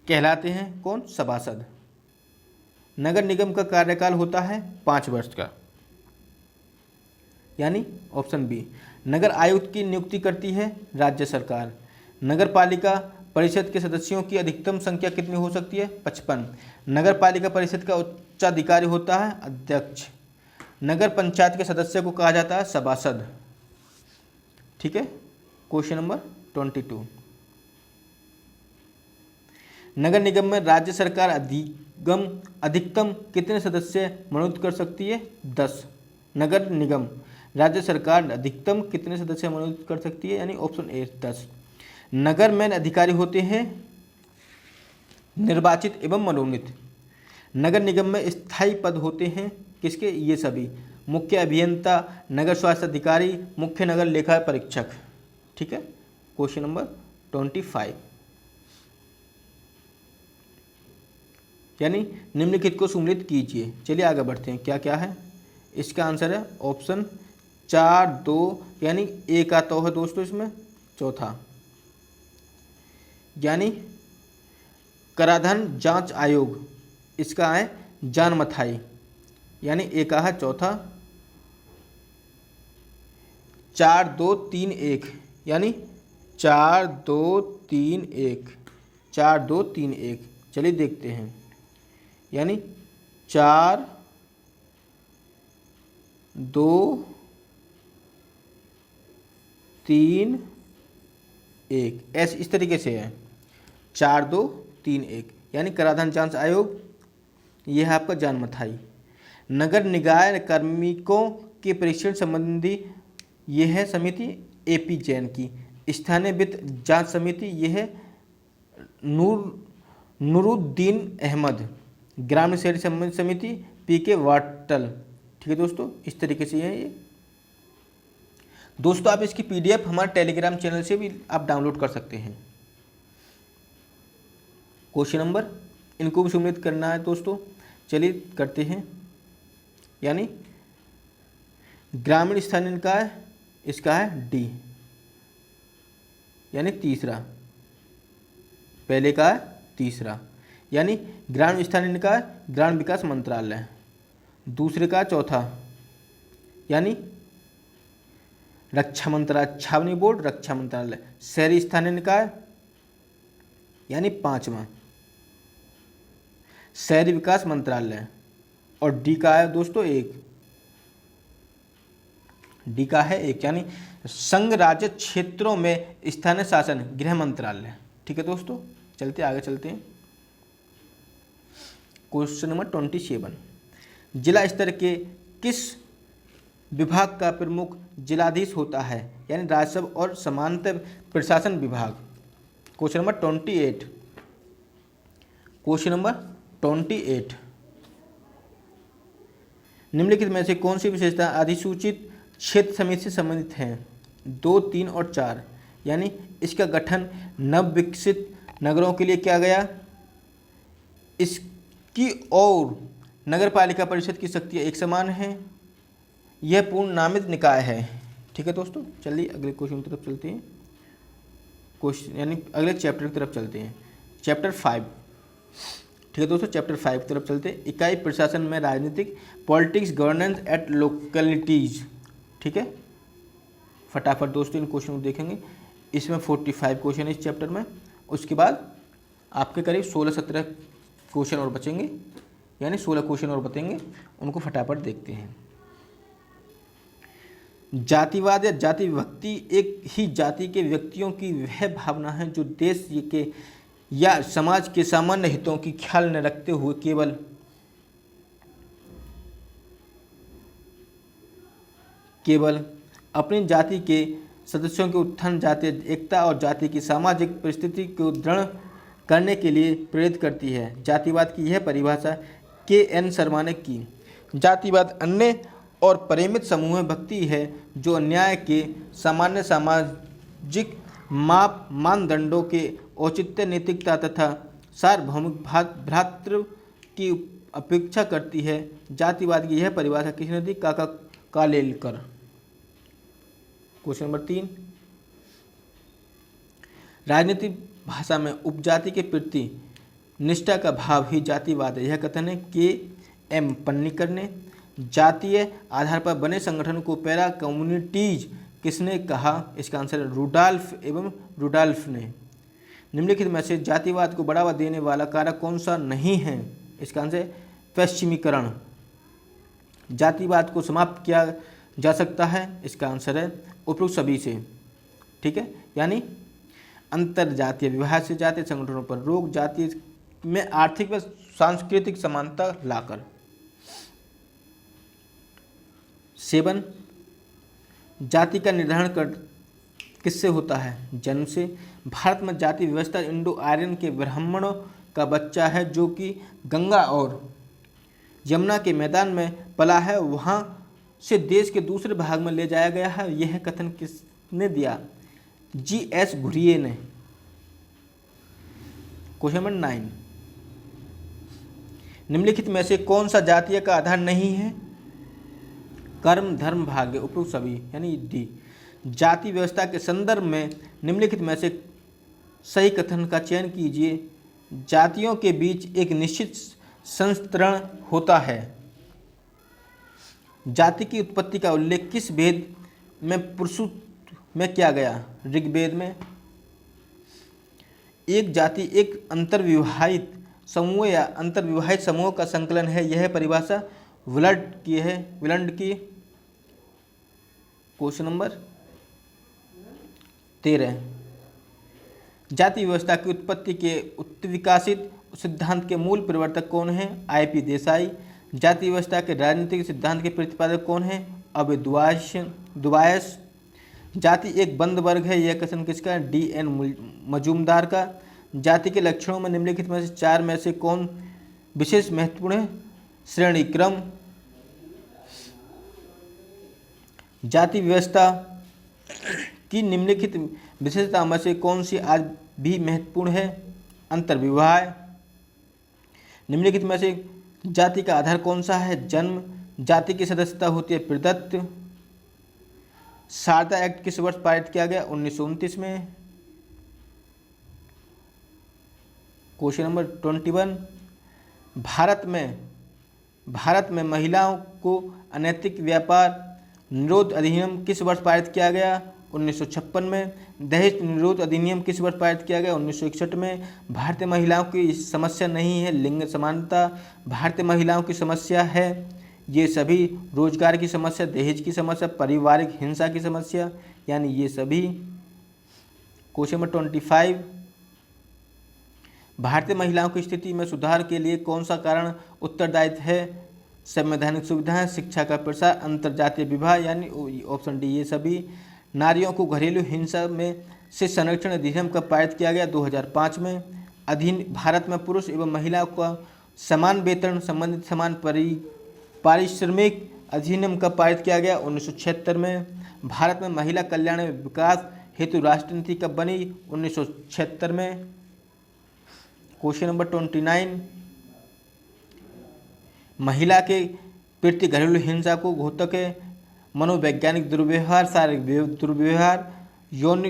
कहलाते हैं कौन, सभासद। नगर निगम का कार्यकाल होता है 5 वर्ष का, यानी ऑप्शन बी। नगर आयुक्त की नियुक्ति करती है राज्य सरकार। नगर पालिका परिषद के सदस्यों की अधिकतम संख्या कितनी हो सकती है, 55। नगर पालिका परिषद का उच्चाधिकारी होता है अध्यक्ष। नगर पंचायत के सदस्य को कहा जाता है सभासद। ठीक है, क्वेश्चन नंबर 22, नगर निगम में राज्य सरकार अधिकतम कितने सदस्य मनोनीत कर सकती है, 10। नगर निगम राज्य सरकार अधिकतम कितने सदस्य मनोनीत कर सकती है, यानी ऑप्शन ए 10। नगर में अधिकारी होते हैं निर्वाचित एवं मनोनीत। नगर निगम में स्थायी पद होते हैं किसके, ये सभी, मुख्य अभियंता, नगर स्वास्थ्य अधिकारी, मुख्य नगर लेखा परीक्षक। ठीक है, क्वेश्चन नंबर 25, यानी निम्नलिखित को सम्मिलित कीजिए। चलिए आगे बढ़ते हैं, क्या क्या है। इसका आंसर है ऑप्शन 4, 2, यानी एक आता है दोस्तों इसमें, चौथा, यानी कराधान जांच आयोग, इसका है जान मथाई, यानी एक है चौथा। 4, 2, 3, 1, यानी 4, 2, 3, 1, 4, 2, 3, 1। चलिए देखते हैं, यानी 4, 2, 3, 1, ऐसे इस तरीके से है, 4, 2, 3, 1, यानी कराधान जांच आयोग, यह है आपका जान मथाई। नगर निकाय कार्मिकों के परीक्षण संबंधी यह है समिति एपी जैन की। स्थानीय वित्त जांच समिति यह है नूरुद्दीन अहमद। ग्रामीण शहरी संबंधित समिति पीके वाटल। ठीक है दोस्तों, इस तरीके से है ये। दोस्तों आप इसकी पीडीएफ हमारे टेलीग्राम चैनल से भी आप डाउनलोड कर सकते हैं। क्वेश्चन नंबर, इनको भी सम्मिलित करना है दोस्तों, चलिए करते हैं। यानी ग्रामीण स्थानीय निकाय, इसका है डी, यानी तीसरा, पहले का है तीसरा, यानी ग्रामीण स्थानीय निकाय ग्रामीण विकास मंत्रालय। दूसरे का चौथा, यानी रक्षा मंत्रालय, छावनी बोर्ड रक्षा मंत्रालय। शहरी स्थानीय निकाय यानी पांचवा, शहरी विकास मंत्रालय। और डी का है दोस्तों एक, डी का है एक, यानी संघ राज्य क्षेत्रों में स्थानीय शासन गृह मंत्रालय। ठीक है दोस्तों, चलते आगे चलते हैं। क्वेश्चन नंबर 27, जिला स्तर के किस विभाग का प्रमुख जिलाधीश होता है, यानी राजस्व और सामान्य प्रशासन विभाग। क्वेश्चन नंबर 28, क्वेश्चन नंबर 28, निम्नलिखित में से कौन सी विशेषता अधिसूचित क्षेत्र समिति से संबंधित हैं? 2, 3 और 4, यानी इसका गठन नव विकसित नगरों के लिए किया गया, इसकी और नगर पालिका परिषद की शक्तियाँ एक समान हैं, यह पूर्ण नामित निकाय है। ठीक है दोस्तों, चलिए अगले क्वेश्चन की तरफ चलते हैं। क्वेश्चन यानी अगले चैप्टर की तरफ चलते हैं, चैप्टर 5। ठीक है दोस्तों, चैप्टर 5 की तरफ चलते हैं। इकाई प्रशासन में राजनीतिक, पॉलिटिक्स, गवर्नेंस एट लोकलिटीज। ठीक है, फटाफट दोस्तों इन क्वेश्चन को देखेंगे। इसमें 45 क्वेश्चन है इस चैप्टर में। उसके बाद आपके करीब 16-17 क्वेश्चन और बचेंगे, यानी 16 क्वेश्चन और बचेंगे, उनको फटाफट देखते हैं। जातिवाद या जाति विभक्ति एक ही जाति के व्यक्तियों की वह भावना है जो देश के या समाज के सामान्य हितों की ख्याल न रखते हुए केवल अपनी जाति के सदस्यों के उत्थान, जातीय एकता और जाति की सामाजिक परिस्थिति को दृढ़ करने के लिए प्रेरित करती है। जातिवाद की यह परिभाषा K.N. शर्मा ने की। जातिवाद अन्य और परिमित समूह भक्ति है जो अन्याय के सामान्य सामाजिक मानदंडों के औचित्य, नैतिकता तथा सार्वभौमिक भ्रातृत्व की अपेक्षा करती है। जातिवाद की यह परिभाषा कृष्णजी कालेलकर। क्वेश्चन नंबर 3, राजनीतिक भाषा में उपजाति के प्रति निष्ठा का भाव ही जातिवाद है, यह कथन है K.M. पन्नीकर ने। जातीय आधार पर बने संगठन को पैरा कम्युनिटीज किसने कहा? इसका आंसर है रुडॉल्फ एवं रुडॉल्फ ने। निम्नलिखित में से जातिवाद को बढ़ावा देने वाला कारक कौन सा नहीं है? इसका आंसर है पश्चिमीकरण। जातिवाद को समाप्त किया जा सकता है, इसका आंसर है उपरोक्त सभी से। ठीक है, यानी अंतर जातीय विवाह से जातीय संगठनों पर रोक, जाति में आर्थिक व सांस्कृतिक समानता लाकर। 7, जाति का निर्धारण किससे होता है? जन्म से। भारत में जाति व्यवस्था इंडो आर्यन के ब्राह्मणों का बच्चा है जो कि गंगा और यमुना के मैदान में पला है, वहाँ से देश के दूसरे भाग में ले जाया गया है। यह कथन किसने दिया? G.S. घुरिये ने। क्वेश्चन नंबर 9, निम्नलिखित में से कौन सा जातीय का आधार नहीं है? कर्म, धर्म, भाग्य, उपरोक्त सभी, यानी डी। जाति व्यवस्था के संदर्भ में निम्नलिखित में से सही कथन का चयन कीजिए। जातियों के बीच एक निश्चित संस्तरण होता है। जाति की उत्पत्ति का उल्लेख किस वेद में पुरुषों में किया गया? ऋग्वेद में। एक जाति एक अंतर्विवाहित समूह या अंतर्विवाहित समूह का संकलन है, यह परिभाषा विलंड की है, विलंड की। क्वेश्चन नंबर 13, जाति व्यवस्था की उत्पत्ति के उत्विकासित सिद्धांत के मूल प्रवर्तक कौन है? I.P. देसाई। जाति व्यवस्था के राजनीतिक सिद्धांत के प्रतिपादक कौन है? अब दुबायस। जाति एक बंद वर्ग है, यह कथन किसका है? D.N. मजूमदार का। जाति के लक्षणों में निम्नलिखित में से 4 में से कौन विशेष महत्वपूर्ण है? श्रेणी क्रम। जाति व्यवस्था की निम्नलिखित विशेषता में से कौन सी आज भी महत्वपूर्ण है? अंतर्विवाह। निम्नलिखित में से जाति का आधार कौन सा है? जन्म। जाति की सदस्यता होती है प्रदत्त। शारदा एक्ट किस वर्ष पारित किया गया? 1929 में। क्वेश्चन नंबर 21, भारत में महिलाओं को अनैतिक व्यापार निरोध अधिनियम किस वर्ष पारित किया गया? 1956 में। दहेज निरोध अधिनियम किस वर्ष पारित किया गया? 1961 में। भारतीय महिलाओं की समस्या नहीं है लिंग समानता, भारतीय महिलाओं की समस्या है ये सभी रोजगार की समस्या, दहेज की समस्या, पारिवारिक हिंसा की समस्या, यानी ये सभी। क्वेश्चन नंबर 25, भारतीय महिलाओं की स्थिति में सुधार के लिए कौन सा कारण उत्तरदायित्व है? संवैधानिक सुविधाएं, शिक्षा का प्रसार, अंतर्जातीय विवाह, यानी ऑप्शन डी ये सभी। नारियों को घरेलू हिंसा में से संरक्षण अधिनियम कब पारित किया गया? 2005 में। भारत में पुरुष एवं महिलाओं का समान वेतन संबंधित समान पारिश्रमिक अधिनियम कब पारित किया गया? 1976 में। भारत में महिला कल्याण एवं विकास हेतु राष्ट्रीय नीति कब बनी? 1976 में। क्वेश्चन नंबर 29, महिला के प्रति घरेलू हिंसा को घातक है मनोवैज्ञानिक दुर्व्यवहार, शारीरिक दुर्व्यवहार, यौन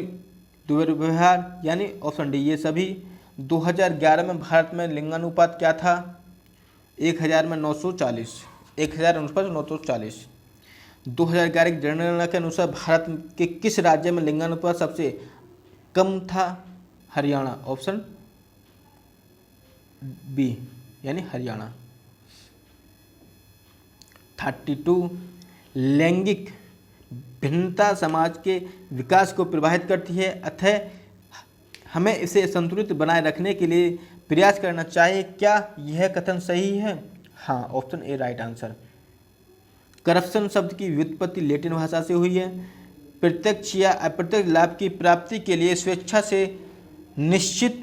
दुर्व्यवहार, यानी ऑप्शन डी ये सभी। 2011 में भारत में लिंगानुपात क्या था? 1000 में 940, 1000 अनुपात 940। 2011 की जनगणना के अनुसार भारत के किस राज्य में लिंगानुपात सबसे कम था? हरियाणा, ऑप्शन बी यानी हरियाणा। 32, लैंगिक भिन्नता समाज के विकास को प्रभावित करती है, अतः हमें इसे संतुलित बनाए रखने के लिए प्रयास करना चाहिए। क्या यह कथन सही है? हाँ, option A right answer. Corruption शब्द की व्युत्पत्ति लैटिन भाषा से हुई है। प्रत्यक्ष या अप्रत्यक्ष लाभ की प्राप्ति के लिए स्वेच्छा से निश्चित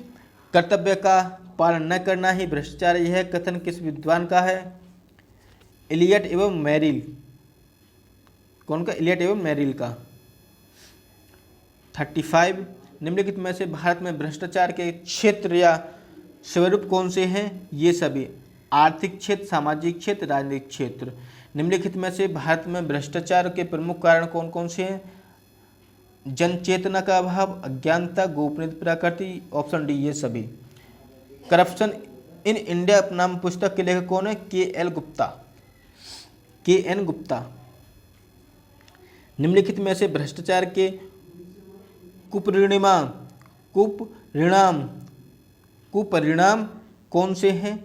कर्तव्य का पालन न करना ही भ्रष्टाचार। यह कथन किस विद्वान का है? इलियट एवं मैरिल। कौन का? इलियट एवं मैरिल का। 35, निम्नलिखित में से भारत में भ्रष्टाचार के क्षेत्र या स्वरूप कौन से हैं? ये सभी। आर्थिक क्षेत्र, सामाजिक क्षेत्र, राजनीतिक क्षेत्र। निम्नलिखित में से भारत में भ्रष्टाचार के प्रमुख कारण कौन कौन से हैं? जनचेतना का अभाव, अज्ञानता, गोपनीयता प्रकृति, ऑप्शन डी ये सभी। करप्शन इन इंडिया नाम पुस्तक के लेखक कौन है? के.एन. गुप्ता। निम्नलिखित में से भ्रष्टाचार के कुपरिणाम कौन से हैं?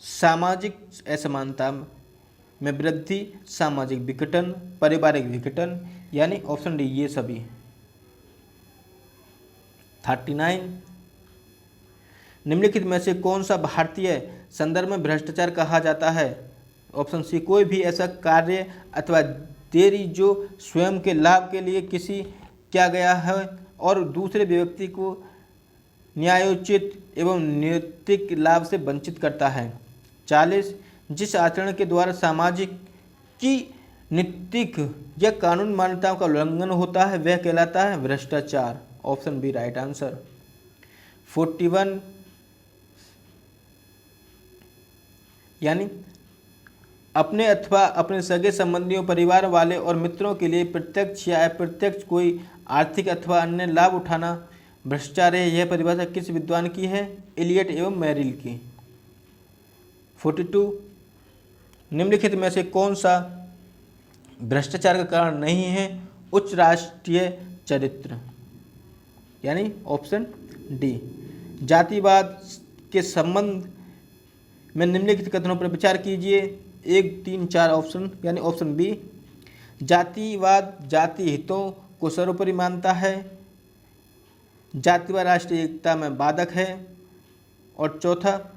सामाजिक असमानता में वृद्धि, सामाजिक विघटन, पारिवारिक विघटन, यानी ऑप्शन डी ये सभी। 39, निम्नलिखित में से कौन सा भारतीय संदर्भ में भ्रष्टाचार कहा जाता है? ऑप्शन सी, कोई भी ऐसा कार्य अथवा देरी जो स्वयं के लाभ के लिए किया गया है और दूसरे व्यक्ति को न्यायोचित एवं नैतिक लाभ से वंचित करता है। 40, जिस आचरण के द्वारा सामाजिक की नैतिक या कानून मान्यताओं का उल्लंघन होता है वह कहलाता है भ्रष्टाचार। Option B right answer. 41, यानी अपने अथवा अपने सगे संबंधियों, परिवार वाले और मित्रों के लिए प्रत्यक्ष या अप्रत्यक्ष कोई आर्थिक अथवा अन्य लाभ उठाना भ्रष्टाचार है। यह परिभाषा किस विद्वान की है? इलियट एवं मैरिल की। 42, निम्नलिखित में से कौन सा भ्रष्टाचार का कारण नहीं है? उच्च राष्ट्रीय चरित्र, यानी ऑप्शन डी। जातिवाद के संबंध में निम्नलिखित कथनों पर विचार कीजिए। 1, 3, 4 ऑप्शन, यानी ऑप्शन बी। जातिवाद जाति हितों को सर्वोपरि मानता है। जातिवाद राष्ट्रीय एकता में बाधक है। और चौथा,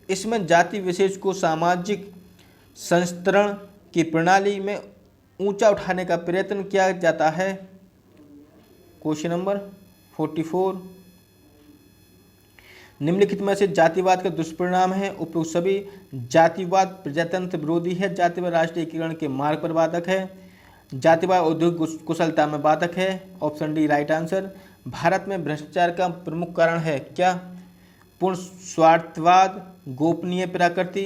इसमें जाति विशेष को सामाजिक संस्तरण की प्रणाली में ऊंचा उठाने का प्रयत्न किया जाता है। क्वेश्चन नंबर 44, निम्नलिखित में से जातिवाद का दुष्परिणाम है उपरोक्त सभी। जातिवाद प्रजातंत्र विरोधी है। जातिवाद राष्ट्रीय एकीकरण के मार्ग पर बाधक है। जातिवाद औद्योगिक कुशलता में बाधक है। Option D right answer. Bharat में भ्रष्टाचार का प्रमुख कारण है क्या? पूर्ण स्वार्थवाद, गोपनीय प्रकृति,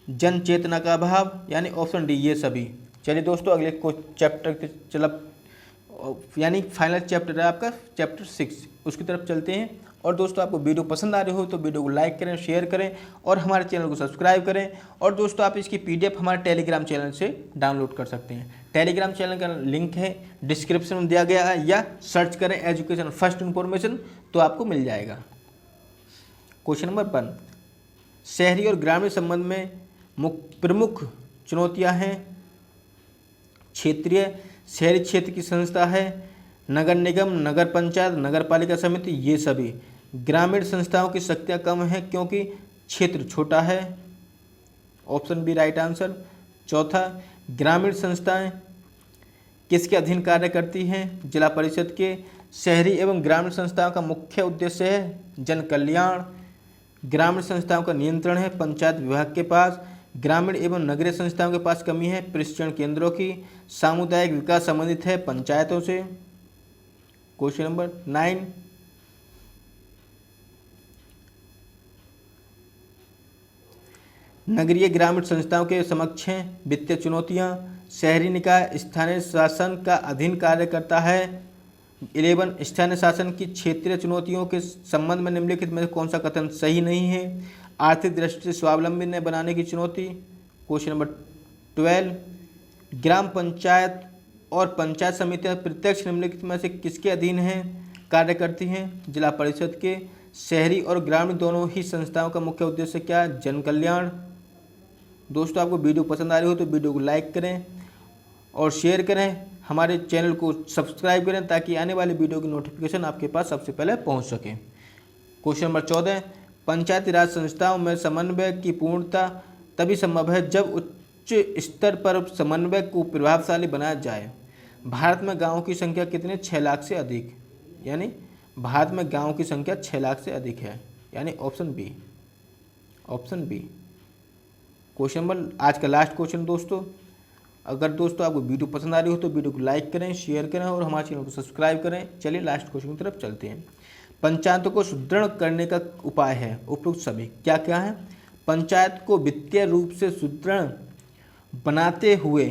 जन चेतना का अभाव, यानी ऑप्शन डी ये सभी। चलिए दोस्तों अगले को चैप्टर चला यानी फाइनल चैप्टर है आपका चैप्टर 6, उसकी तरफ चलते हैं। और दोस्तों आपको वीडियो पसंद आ रही हो तो वीडियो को लाइक करें, शेयर करें और हमारे चैनल को सब्सक्राइब करें। और दोस्तों आप इसकी PDF हमारे टेलीग्राम चैनल से डाउनलोड कर सकते हैं। टेलीग्राम चैनल का लिंक है डिस्क्रिप्शन में दिया गया है, या सर्च करें एजुकेशन फर्स्ट इन्फॉर्मेशन तो आपको मिल जाएगा। क्वेश्चन नंबर 1, शहरी और ग्रामीण संबंध में प्रमुख चुनौतियां हैं। क्षेत्रीय शहरी क्षेत्र की संस्था है, नगर निगम, नगर पंचायत, नगर पालिका समिति, ये सभी। ग्रामीण संस्थाओं की शक्तियाँ कम है क्योंकि क्षेत्र छोटा है, ऑप्शन बी राइट आंसर। चौथा, ग्रामीण संस्थाएं किसके अधीन कार्य करती हैं? जिला परिषद के। शहरी एवं ग्रामीण संस्थाओं का मुख्य उद्देश्य है जन कल्याण। ग्रामीण संस्थाओं का नियंत्रण है पंचायत विभाग के पास। ग्रामीण एवं नगरीय संस्थाओं के पास कमी है प्रशिक्षण केंद्रों की। सामुदायिक विकास संबंधित है पंचायतों से। क्वेश्चन नंबर 9, नगरीय ग्रामीण संस्थाओं के समक्ष हैं वित्तीय चुनौतियां। शहरी निकाय स्थानीय शासन का अधीन कार्य करता है। 11, स्थानीय शासन की क्षेत्रीय चुनौतियों के संबंध में निम्नलिखित में कौन सा कथन सही नहीं है? आर्थिक दृष्टि से स्वावलंबी ने बनाने की चुनौती। क्वेश्चन नंबर 12, ग्राम पंचायत और पंचायत समितियां प्रत्यक्ष निम्नलिखित में से किसके अधीन हैं कार्य करती हैं? जिला परिषद के। शहरी और ग्रामीण दोनों ही संस्थाओं का मुख्य उद्देश्य क्या है? जन कल्याण। दोस्तों आपको वीडियो पसंद आ रही हो तो वीडियो को लाइक करें और शेयर करें, हमारे चैनल को सब्सक्राइब करें ताकि आने वाली वीडियो की नोटिफिकेशन आपके पास सबसे पहले पहुंच सके। क्वेश्चन नंबर 14, पंचायती राज संस्थाओं में समन्वय की पूर्णता तभी संभव है जब उच्च स्तर पर समन्वय को प्रभावशाली बनाया जाए। भारत में गाँवों की संख्या कितनी? 6 लाख से अधिक, यानी भारत में गाँवों की संख्या 6 लाख से अधिक है, यानी option B. Option B. Question number आज का लास्ट क्वेश्चन दोस्तों, अगर दोस्तों आपको वीडियो पसंद आ रही हो तो वीडियो को लाइक करें, शेयर करें और हमारे चैनल को सब्सक्राइब करें। चलिए लास्ट क्वेश्चन की तरफ चलते हैं। पंचायतों को सुदृढ़ करने का उपाय है उपरोक्त सभी क्या क्या है? पंचायत को वित्तीय रूप से सुदृढ़ बनाते हुए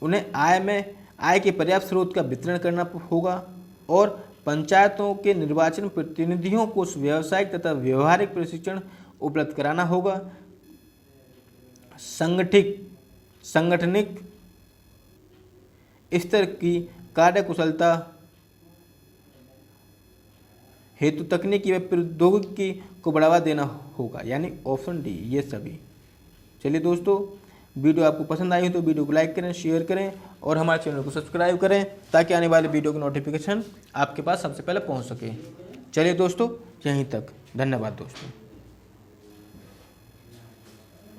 उन्हें आय के पर्याप्त स्रोत का वितरण करना होगा और पंचायतों के निर्वाचन प्रतिनिधियों को व्यावसायिक तथा व्यवहारिक प्रशिक्षण उपलब्ध कराना होगा। संगठनिक स्तर की कार्यकुशलता हेतु तकनीकी व प्रौद्योगिकी को बढ़ावा देना होगा, यानी ऑप्शन डी ये सभी। चलिए दोस्तों वीडियो आपको पसंद आई हो तो वीडियो को लाइक करें, शेयर करें और हमारे चैनल को सब्सक्राइब करें ताकि आने वाली वीडियो की नोटिफिकेशन आपके पास सबसे पहले पहुंच सके। चलिए दोस्तों यहीं तक, धन्यवाद दोस्तों।